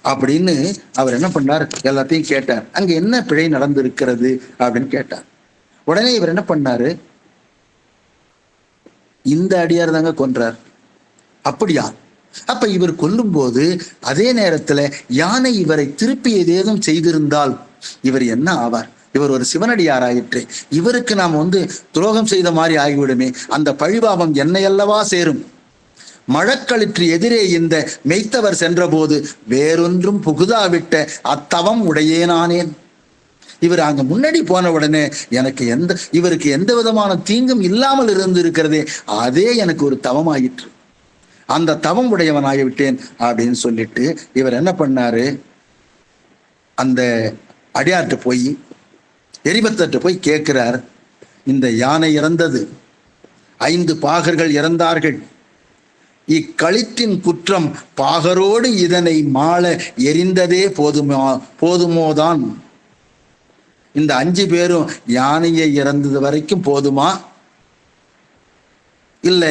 அப்படின்னு அவர் என்ன பண்ணார், எல்லாத்தையும் கேட்டார். அங்க என்ன பிழை நடந்திருக்கிறது அப்படின்னு கேட்டார். உடனே இவர் என்ன பண்ணாரு, இந்த அடியார் தாங்க கொன்றார். அப்படியா? அப்ப இவர் கொல்லும் போது அதே நேரத்துல யானை இவரை திருப்பி ஏதேதும் செய்திருந்தால் இவர் என்ன ஆவார்? இவர் ஒரு சிவனடியார் ஆயிற்று, இவருக்கு நாம் துரோகம் செய்த மாதிரி ஆகிவிடுமே, அந்த பழிபாவம் என்னையல்லவா சேரும். மழக்களிற்று எதிரே இந்த மெய்த்தவர் சென்ற போது வேறொன்றும் புகுதாவிட்ட அத்தவம் உடையேனானேன். இவர் அங்க முன்னாடி போன உடனே எனக்கு இவருக்கு எந்த விதமான தீங்கும் இல்லாமல் இருந்திருக்கிறதே, அதே எனக்கு ஒரு தவமாயிற்று, அந்த தவம் உடையவனாகிவிட்டேன் அப்படின்னு சொல்லிட்டு இவர் என்ன பண்ணாரு, அந்த அடியார்கிட்ட போய் எரிபத்தட்டு போய் கேட்கிறார். இந்த யானை இறந்தது, 5 பாகர்கள் இறந்தார்கள், இக்களிற்றின் குற்றம் பாகரோடு இதனை மாள எரிந்ததே போதுமோதான். இந்த 5 பேரும் யானையை இறந்தது வரைக்கும் போதுமா, இல்ல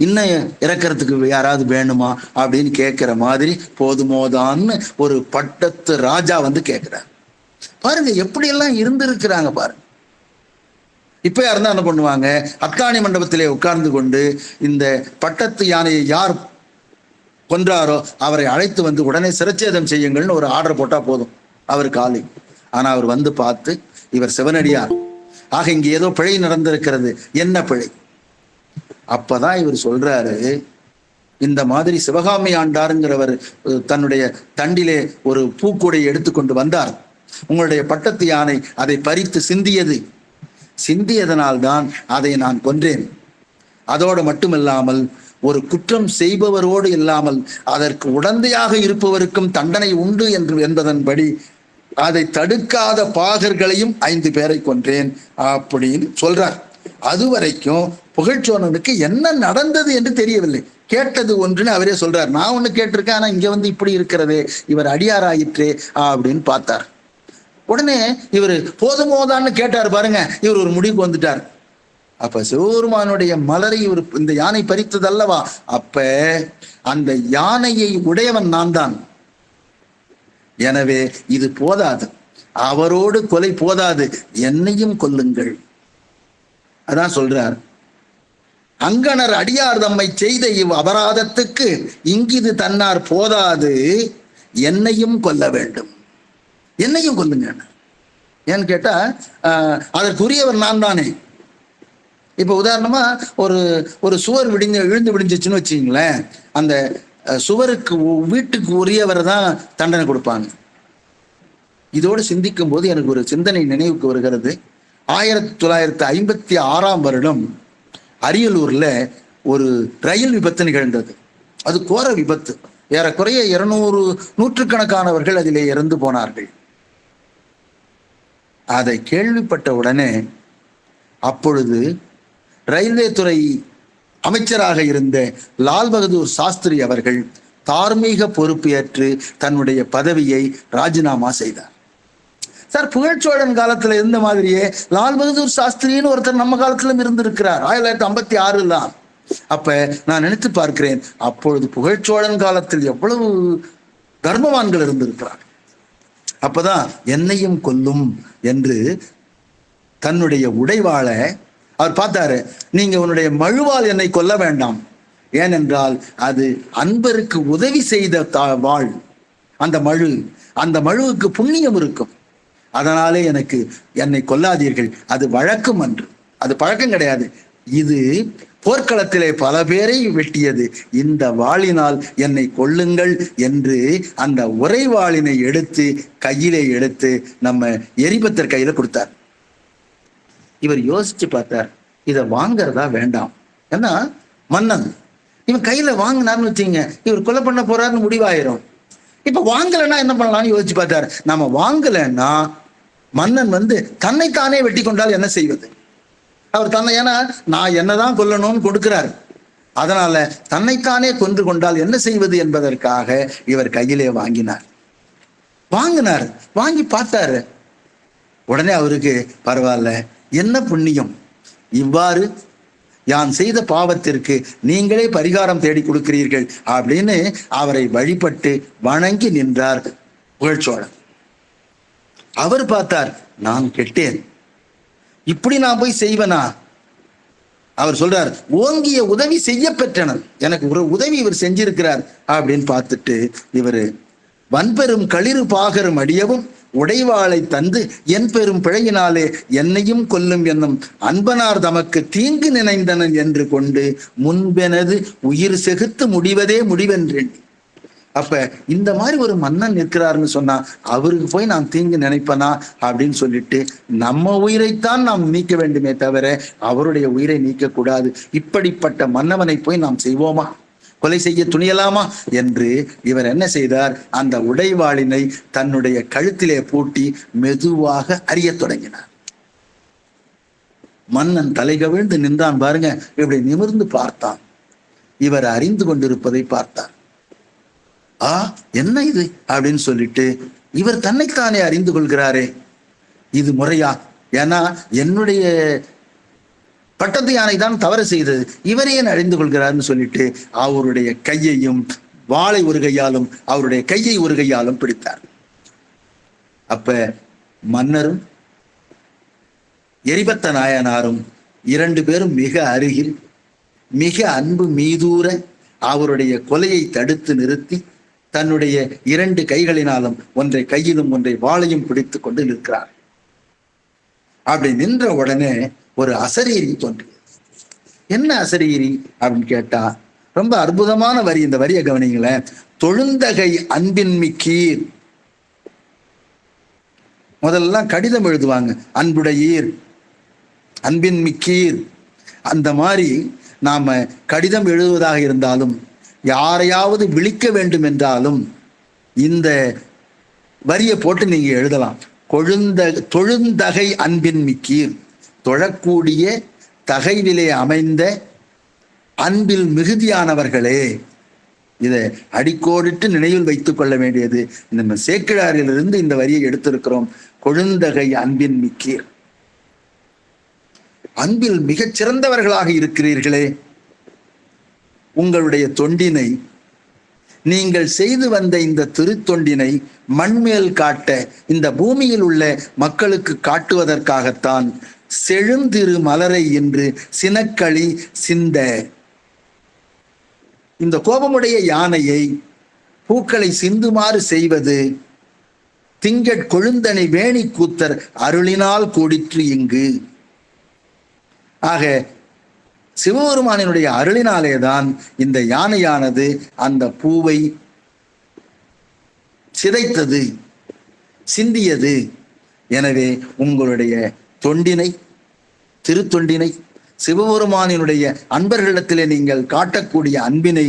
இன்னும் இறக்கிறதுக்கு யாராவது வேணுமா அப்படின்னு கேட்கிற மாதிரி போதுமோதான்னு ஒரு பட்டத்து ராஜா கேட்கிறார். பாருங்க எப்படி எல்லாம் இருந்திருக்கிறாங்க பாருங்க. இப்ப யாருந்தா என்ன பண்ணுவாங்க, அத்தாணி மண்டபத்திலே உட்கார்ந்து கொண்டு இந்த பட்டத்து யானையை யார் கொன்றாரோ அவரை அழைத்து உடனே சிரச்சேதம் செய்யுங்கள்னு ஒரு ஆர்டர் போட்டா போதும் அவருக்கு ஆளை. ஆனா அவர் பார்த்து இவர் சிவனடியார், ஆக இங்க ஏதோ பிழை நடந்திருக்கிறது, என்ன பிழை? அப்பதான் இவர் சொல்றாரு, இந்த மாதிரி சிவகாமி ஆண்டாருங்கிறவர் தன்னுடைய தண்டிலே ஒரு பூக்கூடையை எடுத்துக்கொண்டு வந்தார், உங்களுடைய பட்டத்து யானை அதை பறித்து சிந்தியது, சிந்தியதனால்தான் அதை நான் கொன்றேன். அதோடு மட்டுமில்லாமல் ஒரு குற்றம் செய்பவரோடு இல்லாமல் அதற்கு உடந்தையாக இருப்பவருக்கும் தண்டனை உண்டு என்று என்பதன்படி அதை தடுக்காத பாகர்களையும் 5 பேரை கொன்றேன் அப்படின்னு சொல்றார். அதுவரைக்கும் புகழ்ச்சோழனுக்கு என்ன நடந்தது என்று தெரியவில்லை. கேட்டது ஒன்றுன்னு அவரே சொல்றார். நான் ஒண்ணு கேட்டிருக்கேன், ஆனா இங்க வந்து இப்படி இருக்கிறதே, இவர் அடியாராயிற்றே அப்படின்னு பார்த்தார். உடனே இவர் போதுமோதான்னு கேட்டார் பாருங்க. இவர் ஒரு முடிவுக்கு வந்துட்டார். அப்ப சிவபெருமானுடைய மலரை இவர் இந்த யானை பறித்தது அல்லவா, அப்ப அந்த யானையை உடையவன் நான் தான். எனவே இது போதாது, அவரோடு கொலை போதாது, என்னையும் கொல்லுங்கள். அதான் சொல்றார், அங்கனர் அடியார் தம்மை செய்த இவ் அபராதத்துக்கு இங்கிது தன்னார் போதாது, என்னையும் கொல்ல வேண்டும், என்னையும் கொல்லுங்க. ஏன்னு கேட்டா அதற்குரியவர் நான் தானே. இப்ப உதாரணமா ஒரு சுவர் விழுந்து விடிஞ்சிச்சுன்னு வச்சுங்களேன், அந்த சுவருக்கு வீட்டுக்கு உரியவரை தான் தண்டனை கொடுப்பாங்க. இதோடு சிந்திக்கும் போது எனக்கு ஒரு சிந்தனை நினைவுக்கு வருகிறது. 1956ஆம் வருடம் அரியலூர்ல ஒரு ரயில் விபத்து நிகழ்ந்தது. அது கோர விபத்து. ஏறக்குறைய 200 நூற்றுக்கணக்கானவர்கள் அதிலே இறந்து போனார்கள். அதை கேள்விப்பட்ட உடனே அப்பொழுது ரயில்வே துறை அமைச்சராக இருந்த லால் பகதூர் சாஸ்திரி அவர்கள் தார்மீக பொறுப்பு ஏற்று தன்னுடைய பதவியை ராஜினாமா செய்தார். சார், புகழ்ச்சோழன் காலத்துல இருந்த மாதிரியே லால் பகதூர் சாஸ்திரின்னு ஒருத்தர் நம்ம காலத்திலும் இருந்திருக்கிறார். 1956 தான். அப்ப நான் நினைத்து பார்க்கிறேன், அப்பொழுது புகழ்ச்சோழன் காலத்தில் எவ்வளவு தர்மவான்கள் இருந்திருக்கிறார். அப்பதான் என்னையும் கொல்லும் என்று தன்னுடைய உடைவாளை அவர் பார்த்தாரு. நீங்க உன்னுடைய மழுவால் என்னை கொல்ல வேண்டாம், ஏனென்றால் அது அன்பருக்கு உதவி செய்த வாழ். அந்த மழுவுக்கு புண்ணியம் இருக்கும். அதனாலே என்னை கொல்லாதீர்கள். அது வழக்கம் அன்று, அது பழக்கம் கிடையாது. இது போர்க்களத்திலே பல பேரை வெட்டியது. இந்த வாளினால் என்னை கொல்லுங்கள் என்று அந்த உரைவாளினை எடுத்து கையிலே எடுத்து நம்ம எரிபத்தர் கையில கொடுத்தார். இவர் யோசிச்சு பார்த்தார், இதை வாங்கறதா வேண்டாம். ஏன்னா மன்னன் இவன் கையில வாங்கினார்னு வச்சுங்க, இவர் கொலை பண்ண போறாருன்னு முடிவாயிரும். இப்ப வாங்கலைன்னா என்ன பண்ணலாம்னு யோசிச்சு பார்த்தார். நம்ம வாங்கலைன்னா மன்னன் தன்னைத்தானே வெட்டி கொண்டால் என்ன செய்வது? அவர் தன்னை, ஏன்னா நான் என்னதான் கொல்லணும்னு கொடுக்கிறார், அதனால தன்னைத்தானே கொன்று கொண்டால் என்ன செய்வது என்பதற்காக இவர் கையிலே வாங்கினார். வாங்கி பார்த்தாரு. உடனே அவருக்கு பரவாயில்ல, என்ன புண்ணியம், இவ்வாறு யான் செய்த பாவத்திற்கு நீங்களே பரிகாரம் தேடி கொடுக்கிறீர்கள் அப்படின்னு அவரை வழிபட்டு வணங்கி நின்றார் புகழ்ச்சோழன். அவர் பார்த்தார், நான் கெட்டேன், இப்படி நான் போய் செய்வனா? அவர் சொல்றார், ஓங்கிய உதவி செய்ய பெற்றனன், எனக்கு ஒரு உதவி இவர் செஞ்சிருக்கிறார் அப்படின்னு பார்த்துட்டு இவர் வன்பெரும் களிறு பாகரும் அடியவும் உடைவாளை தந்து என் பெரும் பிழையினாலே என்னையும் கொல்லும் என்னும் அன்பனார் தமக்கு தீங்கு நினைந்தனன் என்று கொண்டு முன்பெனது உயிர் செகுத்து முடிவதே முடிவென்றேன். அப்ப இந்த மாதிரி ஒரு மன்னன் இருக்கிறாருன்னு சொன்னா அவருக்கு போய் நான் தீங்கு நினைப்பனா அப்படின்னு சொல்லிட்டு நம்ம உயிரைத்தான் நாம் நீக்க வேண்டுமே தவிர அவருடைய உயிரை நீக்க கூடாது. இப்படிப்பட்ட மன்னவனை போய் நாம் செய்வோமா, கொலை செய்ய துணியலாமா என்று இவர் என்ன செய்தார், அந்த உடைவாளினை தன்னுடைய கழுத்திலே பூட்டி மெதுவாக அறிய தொடங்கினார். மன்னன் தலை கவிழ்ந்து நின்றான் பாருங்க. இப்படி நிமிர்ந்து பார்த்தான். இவர் அறிந்து கொண்டிருப்பதை பார்த்தார். என்ன இது அப்படின்னு சொல்லிட்டு இவர் தன்னைத்தானே அறிந்து கொள்கிறாரே, இது முறையா? ஏன்னா என்னுடைய பட்டத்து யானை தான் தவறு செய்தது, இவரே அறிந்து கொள்கிறார்னு சொல்லிட்டு அவருடைய கையையும் வாளை ஒரு கையாலும் அவருடைய கையை ஒரு கையாலும் பிடித்தார். அப்ப மன்னரும் எரிபத்த நாயனாரும் 2 பேரும் மிக அருகில் மிக அன்பு மீதூர அவருடைய கொலையை தடுத்து நிறுத்தி தன்னுடைய 2 கைகளினாலும் ஒன்றை கையிலும் ஒன்றை வாளையும் பிடித்து கொண்டு நிற்கிறார். அப்படி நின்ற உடனே ஒரு அசரீரி தோன்றியது. என்ன அசரீரி அப்படின்னு கேட்டா ரொம்ப அற்புதமான வரி. இந்த வரியை கவனிங்களேன். தொழுந்தகை அன்பின் மிக்கீர். முதல்ல கடிதம் எழுதுவாங்க, அன்புடையீர் அன்பின் மிக்கீர். அந்த மாதிரி நாம கடிதம் எழுதுவதாக இருந்தாலும், யாரையாவது விழிக்க வேண்டும் என்றாலும் இந்த வரியை போட்டு நீங்க எழுதலாம். தொழுந்தகை அன்பின் மிக்கீர், தொழக்கூடிய தகைவிலே அமைந்த அன்பில் மிகுதியானவர்களே. இதை அடிக்கோடிட்டு நினைவில் வைத்துக் கொள்ள வேண்டியது. இந்த சேக்கிழாரிலிருந்து இந்த வரியை எடுத்திருக்கிறோம். கொழுந்தகை அன்பின் மிக்கீர், அன்பில் மிகச் சிறந்தவர்களாக இருக்கிறீர்களே. உங்களுடைய தொண்டினை, நீங்கள் செய்து வந்த இந்த திருத்தொண்டினை மண்மேல் காட்ட, இந்த பூமியில் உள்ள மக்களுக்கு காட்டுவதற்காகத்தான் செழுந்திரு மலரை என்று சினக்களி சிந்த. இந்த கோபமுடைய யானையை பூக்களை சிந்துமாறு செய்வது திங்கட் கொழுந்தனை வேணி கூத்தர் அருளினால் கூடிற்று இங்கு. ஆக சிவபெருமானினுடைய அருளினாலேதான் இந்த யானையானது அந்த பூவை சிதைத்தது, சிந்தியது. எனவே உங்களுடைய தொண்டினை, திருத்தொண்டினை, சிவபெருமானினுடைய அன்பர்களிடத்திலே நீங்கள் காட்டக்கூடிய அன்பினை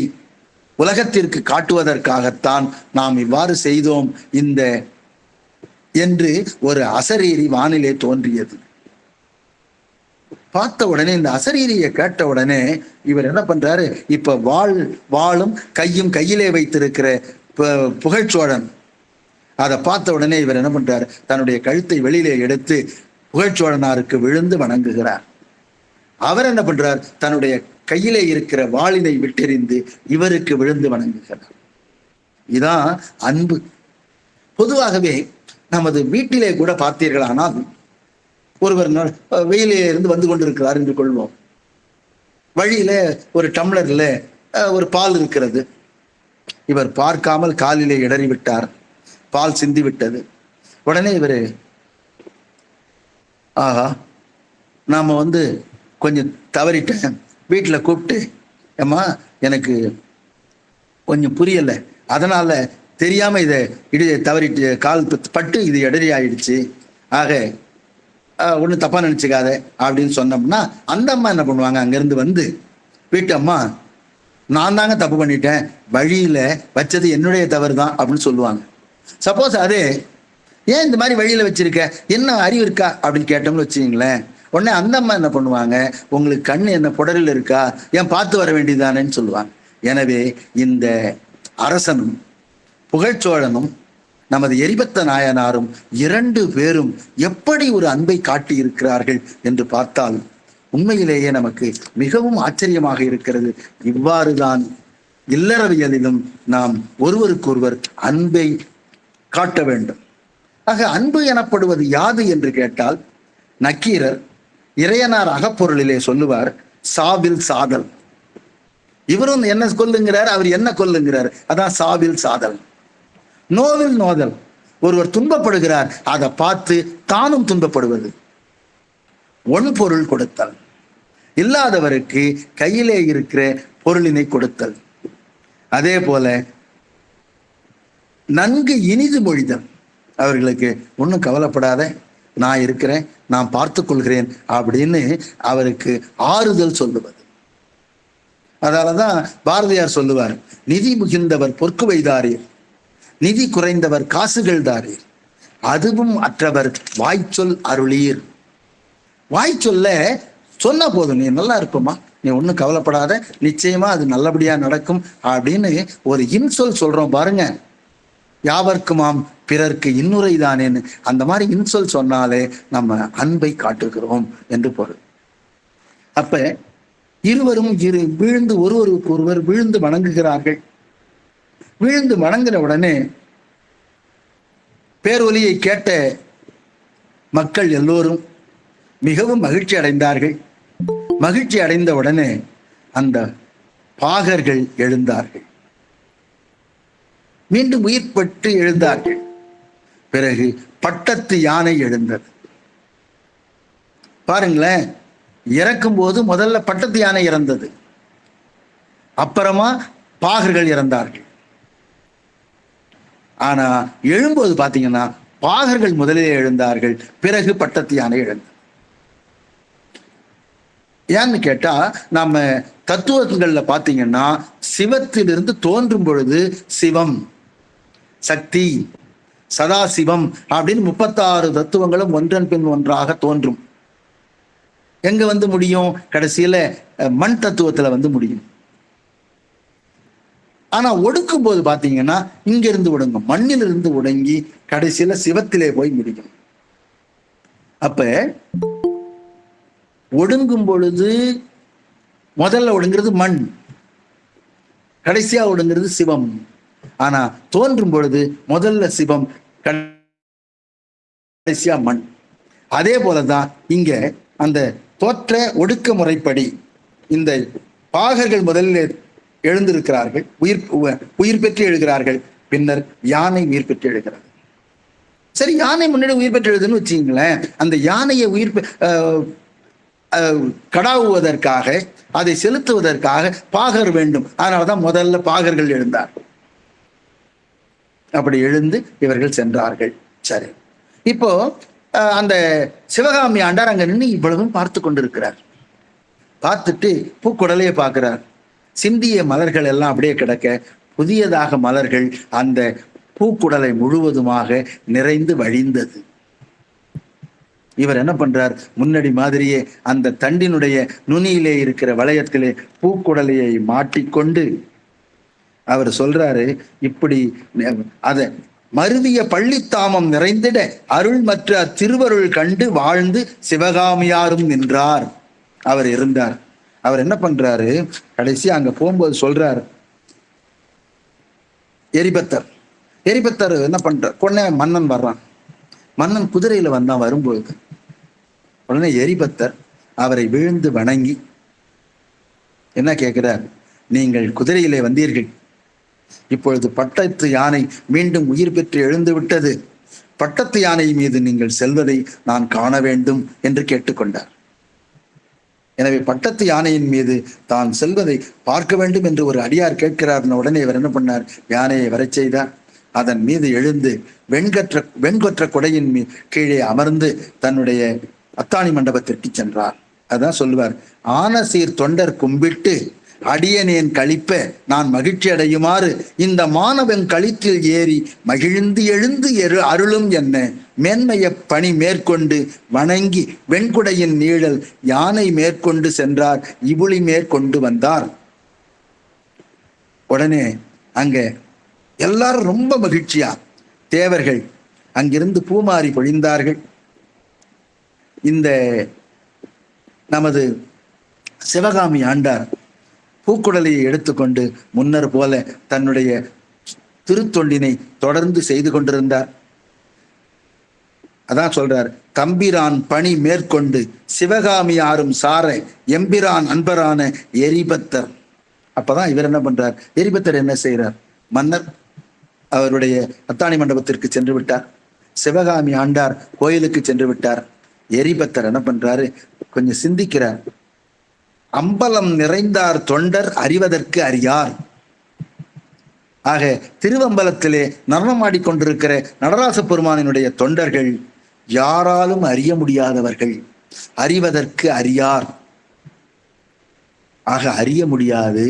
உலகத்திற்கு காட்டுவதற்காகத்தான் நாம் இவ்வாறு செய்தோம் என்று ஒரு அசரீரி வானிலே தோன்றியது. பார்த்த உடனே, இந்த அசரீரியை கேட்ட உடனே இவர் என்ன பண்றாரு, இப்ப வாளும் கையும் கையிலே வைத்திருக்கிற புகழ்ச்சோழன் அதை பார்த்த உடனே இவர் என்ன பண்றாரு, தன்னுடைய கழுத்தை வெளியிலே எடுத்து புகழ்ச்சோழனாருக்கு விழுந்து வணங்குகிறார். அவர் என்ன பண்றார், தன்னுடைய கையிலே இருக்கிற வாளினை விட்டெறிந்து இவருக்கு விழுந்து வணங்குகிறார். இதான் அன்பு. பொதுவாகவே நமது வீட்டிலே கூட பார்த்தீர்களானால், ஒருவர் வெயிலே இருந்து வந்து கொண்டிருக்கிறார் என்று கொள்வோம். வழியில ஒரு டம்ளர்ல ஒரு பால் இருக்கிறது. இவர் பார்க்காமல் காலிலே இடறி விட்டார், பால் சிந்தி விட்டது. உடனே இவர், ஆஹா நாம கொஞ்சம் தவறிட்டேன், வீட்டில் கூப்பிட்டு, ஏம்மா எனக்கு கொஞ்சம் புரியலை, அதனால தெரியாம இதை தவறிட்டு கால் பட்டு இது இடறி ஆயிடுச்சு, ஆக ஒன்றும் தப்பா நினைச்சுக்காத அப்படின்னு சொன்னோம்னா, அந்த அம்மா என்ன பண்ணுவாங்க, அங்கிருந்து வீட்டு அம்மா, நான் தாங்க தப்பு பண்ணிட்டேன், வழியில வச்சது என்னுடைய தவறு தான் அப்படின்னு சொல்லுவாங்க. சப்போஸ் அதே, ஏன் இந்த மாதிரி வழியில வச்சிருக்க, என்ன அறிவு இருக்கா அப்படின்னு கேட்டோம்னு வச்சுங்களேன், உடனே அந்த அம்மா என்ன பண்ணுவாங்க, உங்களுக்கு கண்ணு என்ன புடரில் இருக்கா, ஏன் பார்த்து வர வேண்டியதானேன்னு சொல்லுவாங்க. எனவே இந்த அரசனும் புகழ்ச்சோழனும் நமது எரிபத்த நாயனாரும் 2 பேரும் எப்படி ஒரு அன்பை காட்டி இருக்கிறார்கள் என்று பார்த்தால் உண்மையிலேயே நமக்கு மிகவும் ஆச்சரியமாக இருக்கிறது. இவ்வாறுதான் இல்லறவியலிலும் நாம் ஒருவருக்கொருவர் அன்பை காட்ட வேண்டும். ஆக அன்பு எனப்படுவது யாது என்று கேட்டால், நக்கீரர் இறையனார் அகப்பொருளிலே சொல்லுவார், சாவில் சாதல். இவரும் என்ன கொல்லுங்கிறார், அவர் என்ன கொல்லுங்கிறார், அதான் சாவில் சாதல். நோவில் நோதல், ஒருவர் துன்பப்படுகிறார், அதை பார்த்து தானும் துன்பப்படுவது. பொருள் கொடுத்தல், இல்லாதவருக்கு கையிலே இருக்கிற பொருளினை கொடுத்தல். அதே போல நன்கு இனிது மொழிதல், அவர்களுக்கு ஒன்றும் கவலைப்படாத, நான் இருக்கிறேன், நான் பார்த்து கொள்கிறேன் அப்படின்னு அவருக்கு ஆறுதல் சொல்லுவது. அதனாலதான் பாரதியார் சொல்லுவார், நிதி முகிழ்ந்தவர் பொற்கு வைதாரீர், நிதி குறைந்தவர் காசுகள் தாரீர், அதுவும் அற்றவர் வாய்ச்சொல் அருளீர். வாய்ச்சொல்ல சொன்ன போதும், நீ நல்லா இருப்பமா, நீ ஒன்றும் கவலைப்படாத, நிச்சயமா அது நல்லபடியா நடக்கும் அப்படின்னு ஒரு இன்சொல் சொல்றோம் பாருங்க. யாவர்க்குமாம் பிறர்க்கு இன்னுரை தானேன்னு, அந்த மாதிரி இன்சொல் சொன்னாலே நம்ம அன்பை காட்டுகிறோம் என்று பொருள். அப்ப இருவரும் வீழ்ந்து ஒருவருக்கு ஒருவர் வீழ்ந்து வணங்குகிறார்கள். வீழ்ந்து வணங்கின உடனே பேரொலியை கேட்ட மக்கள் எல்லோரும் மிகவும் மகிழ்ச்சி அடைந்தார்கள். மகிழ்ச்சி அடைந்த உடனே அந்த பாகர்கள் எழுந்தார்கள், மீண்டும் உயிர் பெற்று எழுந்தார்கள். பிறகு பட்டத்து யானை எழுந்தது. பாருங்களேன், இறக்கும் போது முதல்ல பட்டத்து யானை இறந்தது, அப்புறமா பாகர்கள் இறந்தார்கள். ஆனா எழும்போது பாத்தீங்கன்னா பாகர்கள் முதலிலே எழுந்தார்கள், பிறகு பட்டத்து யானை எழுந்தது. ஏன்னு கேட்டா, நாம தத்துவங்கள்ல பாத்தீங்கன்னா சிவத்திலிருந்து தோன்றும் பொழுது சிவம், சக்தி, சதாசிவம் அப்படின்னு 36 தத்துவங்களும் ஒன்றன் பின் ஒன்றாக தோன்றும். எங்க வந்து முடியும்? கடைசியில மண் தத்துவத்துல வந்து முடியும். ஆனா ஒடுக்கும் போது பாத்தீங்கன்னா இங்க இருந்து ஒடுங்கும், மண்ணிலிருந்து ஒடுங்கி கடைசியில சிவத்திலே போய் முடியும். அப்ப ஒடுங்கும் பொழுது முதல்ல ஒடுங்கிறது மண், கடைசியா ஒடுங்கிறது சிவம். ஆனா தோன்றும் பொழுது முதல்ல சிவம், கடைசியா மண். அதே போலதான் இங்க அந்த தோற்ற ஒடுக்க முறைப்படி இந்த பாகர்கள் முதலில் எழுந்திருக்கிறார்கள், உயிர் பெற்று எழுகிறார்கள். பின்னர் யானை உயிர் பெற்று எழுகிறது. சரி, யானை முன்னாடி உயிர் பெற்று எழுதுன்னு வச்சுங்களேன். அந்த யானையை கடாவுவதற்காக, அதை செலுத்துவதற்காக பாகர் வேண்டும். அதனாலதான் முதல்ல பாகர்கள் எழுந்தார். அப்படி எழுந்து இவர்கள் சென்றார்கள். சரி, இப்போ அந்த சிவகாமி ஆண்டார் அங்க நின்று இவ்வளவும் பார்த்து கொண்டிருக்கிறார். பார்த்துட்டு பூக்குடலையே பார்க்கிறார். சிந்திய மலர்கள் எல்லாம் அப்படியே கிடக்க, புதியதாக மலர்கள் அந்த பூக்குடலை முழுவதுமாக நிறைந்து வழிந்தது. இவர் என்ன பண்றார்? முன்னாடி மாதிரியே அந்த தண்டினுடைய நுனியிலே இருக்கிற வளையத்திலே பூக்குடலையை மாட்டிக்கொண்டு அவர் சொல்றாரு, இப்படி அத மருவிய பள்ளித்தாமம் நிறைந்திட அருள் மற்ற திருவருள் கண்டு வாழ்ந்து சிவகாமியாரும் நின்றார். அவர் இருந்தார். அவர் என்ன பண்றாரு? கடைசி அங்க போகும்போது சொல்றார், எரிபத்தர் என்ன பண்றார்? உடனே மன்னன் வர்றான். மன்னன் குதிரையில வந்தான். வரும்போது உடனே எரிபத்தர் அவரை விழுந்து வணங்கி என்ன கேட்கிறார்? நீங்கள் குதிரையிலே வந்தீர்கள், இப்பொழுது பட்டத்து யானை மீண்டும் உயிர் பெற்று எழுந்து விட்டது. பட்டத்து யானை மீது நீங்கள் செல்வதை நான் காண வேண்டும் என்று கேட்டுக்கொண்டார். எனவே பட்டத்து யானையின் மீது தான் செல்வதை பார்க்க வேண்டும் என்று ஒரு அடியார் கேட்கிறார். உடனே இவர் என்ன பண்ணார்? யானையை வரச் செய்தார். அதன் மீது எழுந்து வெண்கொற்ற கொடையின் கீழே அமர்ந்து தன்னுடைய அத்தாணி மண்டபத்திற்கு சென்றார். அதான் சொல்லுவார், ஆன சீர் தொண்டர் கும்பிட்டு அடியனேன் கழிப்ப நான் மகிழ்ச்சி அடையுமாறு இந்த மாணவன் கழித்தில் ஏறி மகிழ்ந்து எழுந்து அருளும் என்ன மேன்மைய பணி மேற்கொண்டு வணங்கி வெண்குடையின் நீழல் யானை மேற்கொண்டு சென்றார், இவுளி மேற்கொண்டு வந்தார். உடனே அங்க எல்லாரும் ரொம்ப மகிழ்ச்சியா தேவர்கள் அங்கிருந்து பூமாரி பொழிந்தார்கள். இந்த நமது சிவகாமி ஆண்டார் பூக்குடலையை எடுத்துக்கொண்டு முன்னர் போல தன்னுடைய திருத்தொண்டினை தொடர்ந்து செய்து கொண்டிருந்தார். அதான் சொல்றார், தம்பிரான் பணி மேற்கொண்டு சிவகாமியாரும் சார எம்பிரான் அன்பரான எரிபத்தர். அப்பதான் இவர் என்ன பண்றார்? எரிபத்தர் என்ன செய்யறார்? மன்னர் அவருடைய அத்தாணி மண்டபத்திற்கு சென்று விட்டார். சிவகாமி ஆண்டார் கோயிலுக்கு சென்று விட்டார். எரிபத்தர் என்ன பண்றாரு? கொஞ்சம் சிந்திக்கிறார். அம்பலம் நிறைந்தார் தொண்டர் அறிவதற்கு அறியார். ஆக திருவம்பலத்திலே நடனமாடிக்கொண்டிருக்கிற நடராச பெருமானினுடைய தொண்டர்கள் யாராலும் அறிய முடியாதவர்கள், அறிவதற்கு அறியார். ஆக அறிய முடியாது,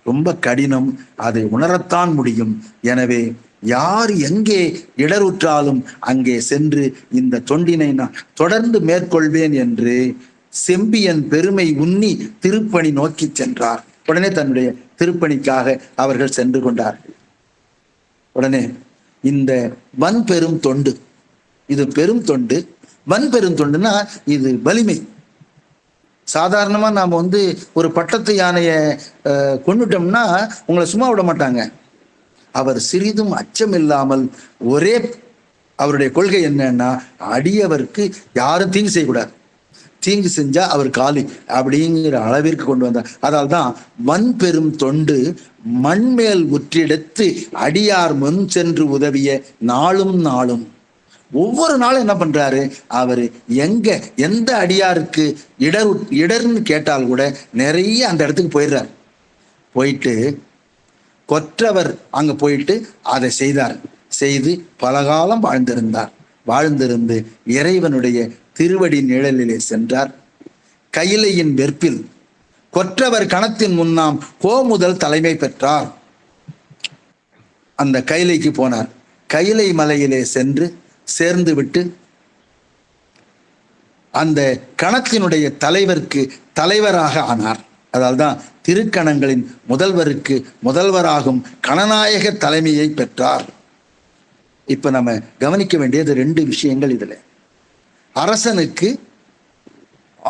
ரொம்ப கடினம், அதை உணரத்தான் முடியும். எனவே யார் எங்கே இடருற்றாலும் அங்கே சென்று இந்த தொண்டினை நான் தொடர்ந்து மேற்கொள்வேன் என்று செம்பியன் பெருமை உண்ணி திருப்பணி நோக்கி சென்றார். உடனே தன்னுடைய திருப்பணிக்காக அவர்கள் சென்று கொண்டார்கள். உடனே இந்த வன்பெரும் தொண்டு, இது பெரும் தொண்டு. வன்பெரும் தொண்டுனா இது வலிமை. சாதாரணமா நாம ஒரு பட்டத்து யானைய கொண்டுட்டோம்னா உங்களை சும்மா விட மாட்டாங்க. அவர் சிறிதும் அச்சம் இல்லாமல் ஒரே அவருடைய கொள்கை என்னன்னா, அடியவருக்கு யாரும் தீங்கு செய்யக்கூடாது, தீங்கு செஞ்சா அவர் காலி அப்படிங்கிற அளவிற்கு கொண்டு வந்தார். அதனால்தான் வன்பெரும் தொண்டு மண்மேல் உற்றிடத்து அடியார் முன் சென்று உதவிய நாளும் நாளும். ஒவ்வொரு நாளும் என்ன பண்றாரு? அவரு எந்த அடியாருக்கு இடர்னு கேட்டால் கூட நிறைய அந்த இடத்துக்கு போயிடுறார். போயிட்டு கொற்றவர் அங்க போயிட்டு அதை செய்தார். செய்து பலகாலம் வாழ்ந்திருந்து இறைவனுடைய திருவடி நிழலிலே சென்றார். கையிலையின் வெற்பில் கொற்றவர் கணத்தின் முன்னாம் கோமுதல் தலைமை பெற்றார். அந்த கைலைக்கு போனார். கைலை மலையிலே சென்று சேர்ந்து விட்டு அந்த கணத்தினுடைய தலைவருக்கு தலைவராக ஆனார். அதால்தான் திருக்கணங்களின் முதல்வருக்கு முதல்வராகும் கணநாயக தலைமையை பெற்றார். இப்ப நம்ம கவனிக்க வேண்டியது 2 விஷயங்கள் இதுல. அரசனுக்கு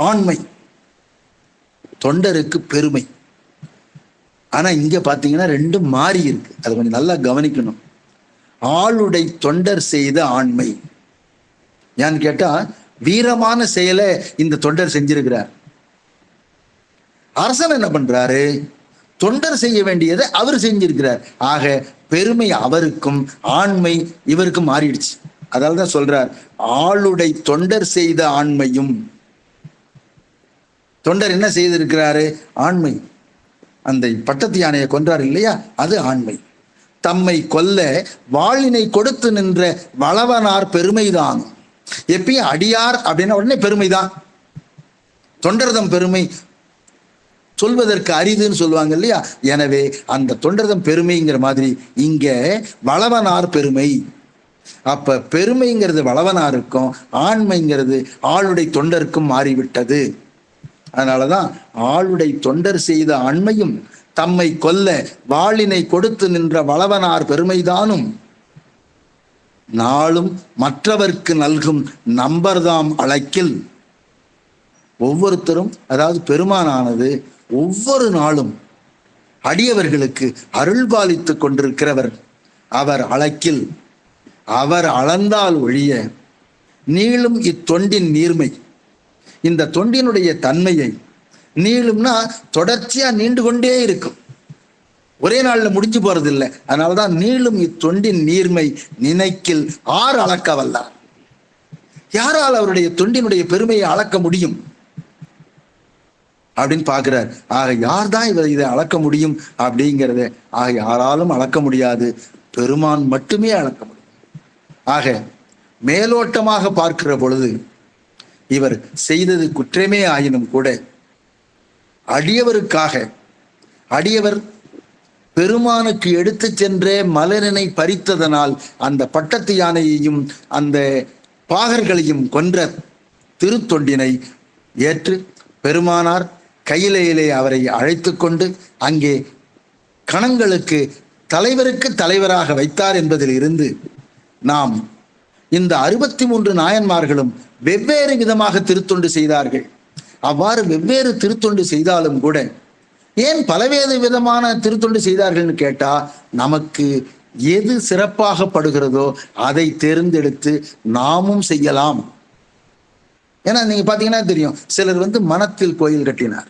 ஆண்மை, தொண்டருக்கு பெருமை. ஆனா இங்க பாத்தீங்கன்னா 2 மாறி இருக்கு. அது கொஞ்சம் நல்லா கவனிக்கணும். ஆளுடை தொண்டர் செய்த ஆண்மை ஏன்னு கேட்டா வீரமான செயலை இந்த தொண்டர் செஞ்சிருக்கிறார். அரசன் என்ன பண்றாரு? தொண்டர் செய்ய வேண்டியதை அவர் செஞ்சிருக்கிறார். ஆக பெருமை அவருக்கும் ஆண்மை இவருக்கும் மாறிடுச்சு. அதால்தான் சொல்றார், ஆளுடை தொண்டர் செய்த ஆண்மையும். தொண்டர் என்ன செய்திருக்கிறாரு? ஆண்மை. அந்த பட்டத்து யானையை கொன்றார் இல்லையா, அது ஆண்மை. தம்மை கொல்ல வாளினை கொடுத்து நின்ற வளவனார் பெருமைதான். எப்பயும் அடியார் அப்படின்னா உடனே பெருமைதான். தொண்டர்தம் பெருமை சொல்வதற்கு அரிதுன்னு சொல்லுவாங்க இல்லையா. எனவே அந்த தொண்டர்தம் பெருமைங்கிற மாதிரி இங்க வளவனார் பெருமை. அப்ப பெருமைங்கிறது வளவனாருக்கும் ஆண்மைங்கிறது ஆளுடை தொண்டருக்கும் மாறிவிட்டது. அதனாலதான் ஆளுடை தொண்டர் செய்த ஆண்மையும் தம்மை கொல்ல வாளினை கொடுத்து நின்ற வளவனார் பெருமைதானும் நாளும் மற்றவர்க்கு நல்கும் நம்பர்தாம் அழைக்கில். ஒவ்வொருத்தரும், அதாவது பெருமானானது ஒவ்வொரு நாளும் அடியவர்களுக்கு அருள்பாலித்துக் கொண்டிருக்கிறவர். அவர் அழைக்கில், அவர் அளந்தால் ஒழிய நீளும் இத்தொண்டின் நீர்மை, இந்த தொண்டினுடைய தன்மையை, நீளும்னா தொடர்ச்சியா நீண்டு கொண்டே இருக்கும், ஒரே நாள்ல முடிஞ்சு போறது இல்லை. அதனாலதான் நீளும் இத்தொண்டின் நீர்மை நினைக்கில் ஆர் அளக்க வல்லார். யாரால் அவருடைய தொண்டினுடைய பெருமையை அளக்க முடியும் அப்படின்னு பாக்குறார். ஆக யார் தான் இதை அளக்க முடியும் அப்படிங்கிறத ஆக யாராலும் அளக்க முடியாது, பெருமான் மட்டுமே அளக்க முடியும். ஆக மேலோட்டமாக பார்க்கிற பொழுது இவர் செய்தது குற்றமே ஆயினும் கூட அடியவருக்காக, அடியவர் பெருமானுக்கு எடுத்து சென்ற மலரினை பறித்ததனால் அந்த பட்டத்து யானையையும் அந்த பாகர்களையும் கொன்ற திருத்தொண்டினை ஏற்று பெருமானார் கையிலையிலே அவரை அழைத்து கொண்டு அங்கே கணங்களுக்கு தலைவருக்கு தலைவராக வைத்தார் என்பதில் இருந்து நாம் இந்த 63 நாயன்மார்களும் வெவ்வேறு விதமாக திருத்தொண்டு செய்தார்கள். அவ்வாறு வெவ்வேறு திருத்தொண்டு செய்தாலும் கூட ஏன் பலவேறு விதமான திருத்தொண்டு செய்தார்கள்னு கேட்டா, நமக்கு எது சிறப்பாக படுகிறதோ அதை தேர்ந்தெடுத்து நாமும் செய்யலாம். ஏன்னா நீங்க பாத்தீங்கன்னா தெரியும், சிலர் மனத்தில் கோயில் கட்டினார்,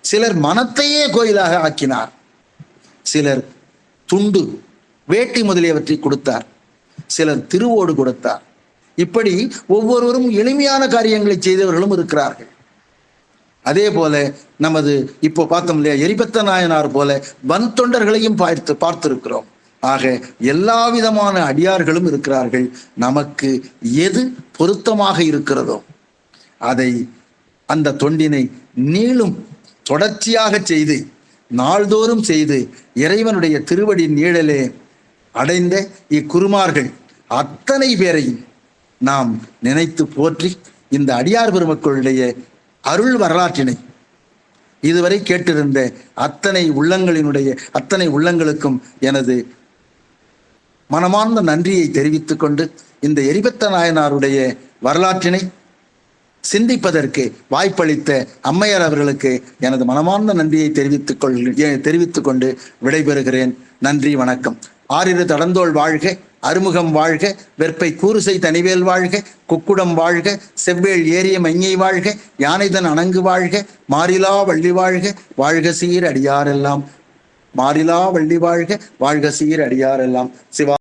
சிலர் மனத்தையே கோயிலாக ஆக்கினார், சிலர் துண்டு வேட்டி முதலியவற்றை கொடுத்தார், சிலர் திருவோடு கொடுத்தார். இப்படி ஒவ்வொருவரும் எளிமையான காரியங்களை செய்தவர்களும் இருக்கிறார்கள். அதே போல நமது இப்போ பார்த்தோம் இல்லையா, எரிபத்த நாயனார் போல வன் தொண்டர்களையும் பார்த்திருக்கிறோம். ஆக எல்லா விதமான அடியார்களும் இருக்கிறார்கள். நமக்கு எது பொருத்தமாக இருக்கிறதோ அதை, அந்த தொண்டினை நீளும் தொடர்ச்சியாக செய்து நாள்தோறும் செய்து இறைவனுடைய திருவடி நீழலே அடைந்த இக்குருமார்கள் அத்தனை பேரையும் நாம் நினைத்து போற்றி இந்த அடியார் பெருமக்களுடைய அருள் வரலாற்றினை இதுவரை கேட்டிருந்த அத்தனை உள்ளங்களுக்கும் எனது மனமார்ந்த நன்றியை தெரிவித்துக் கொண்டு இந்த எரிபத்த நாயனாருடைய வரலாற்றினை சிந்திப்பதற்கு வாய்ப்பளித்த அம்மையார் அவர்களுக்கு எனது மனமார்ந்த நன்றியை தெரிவித்துக் கொண்டு விடைபெறுகிறேன். நன்றி, வணக்கம். ஆரிரு தடந்தோள் வாழ்க, அறுமுகம் வாழ்க, வெற்பை கூறுசை தனிவேல் வாழ்க, குக்குடம் வாழ்க, செவ்வேள் ஏறிய மைஞை வாழ்க, யானைதன் அணங்கு வாழ்க, மாறிலா வள்ளி வாழ்க, வாழ்க சீர் அடியாரெல்லாம், மாறிலா வள்ளி வாழ்க, வாழ்க சீர் அடியாரெல்லாம். சிவா.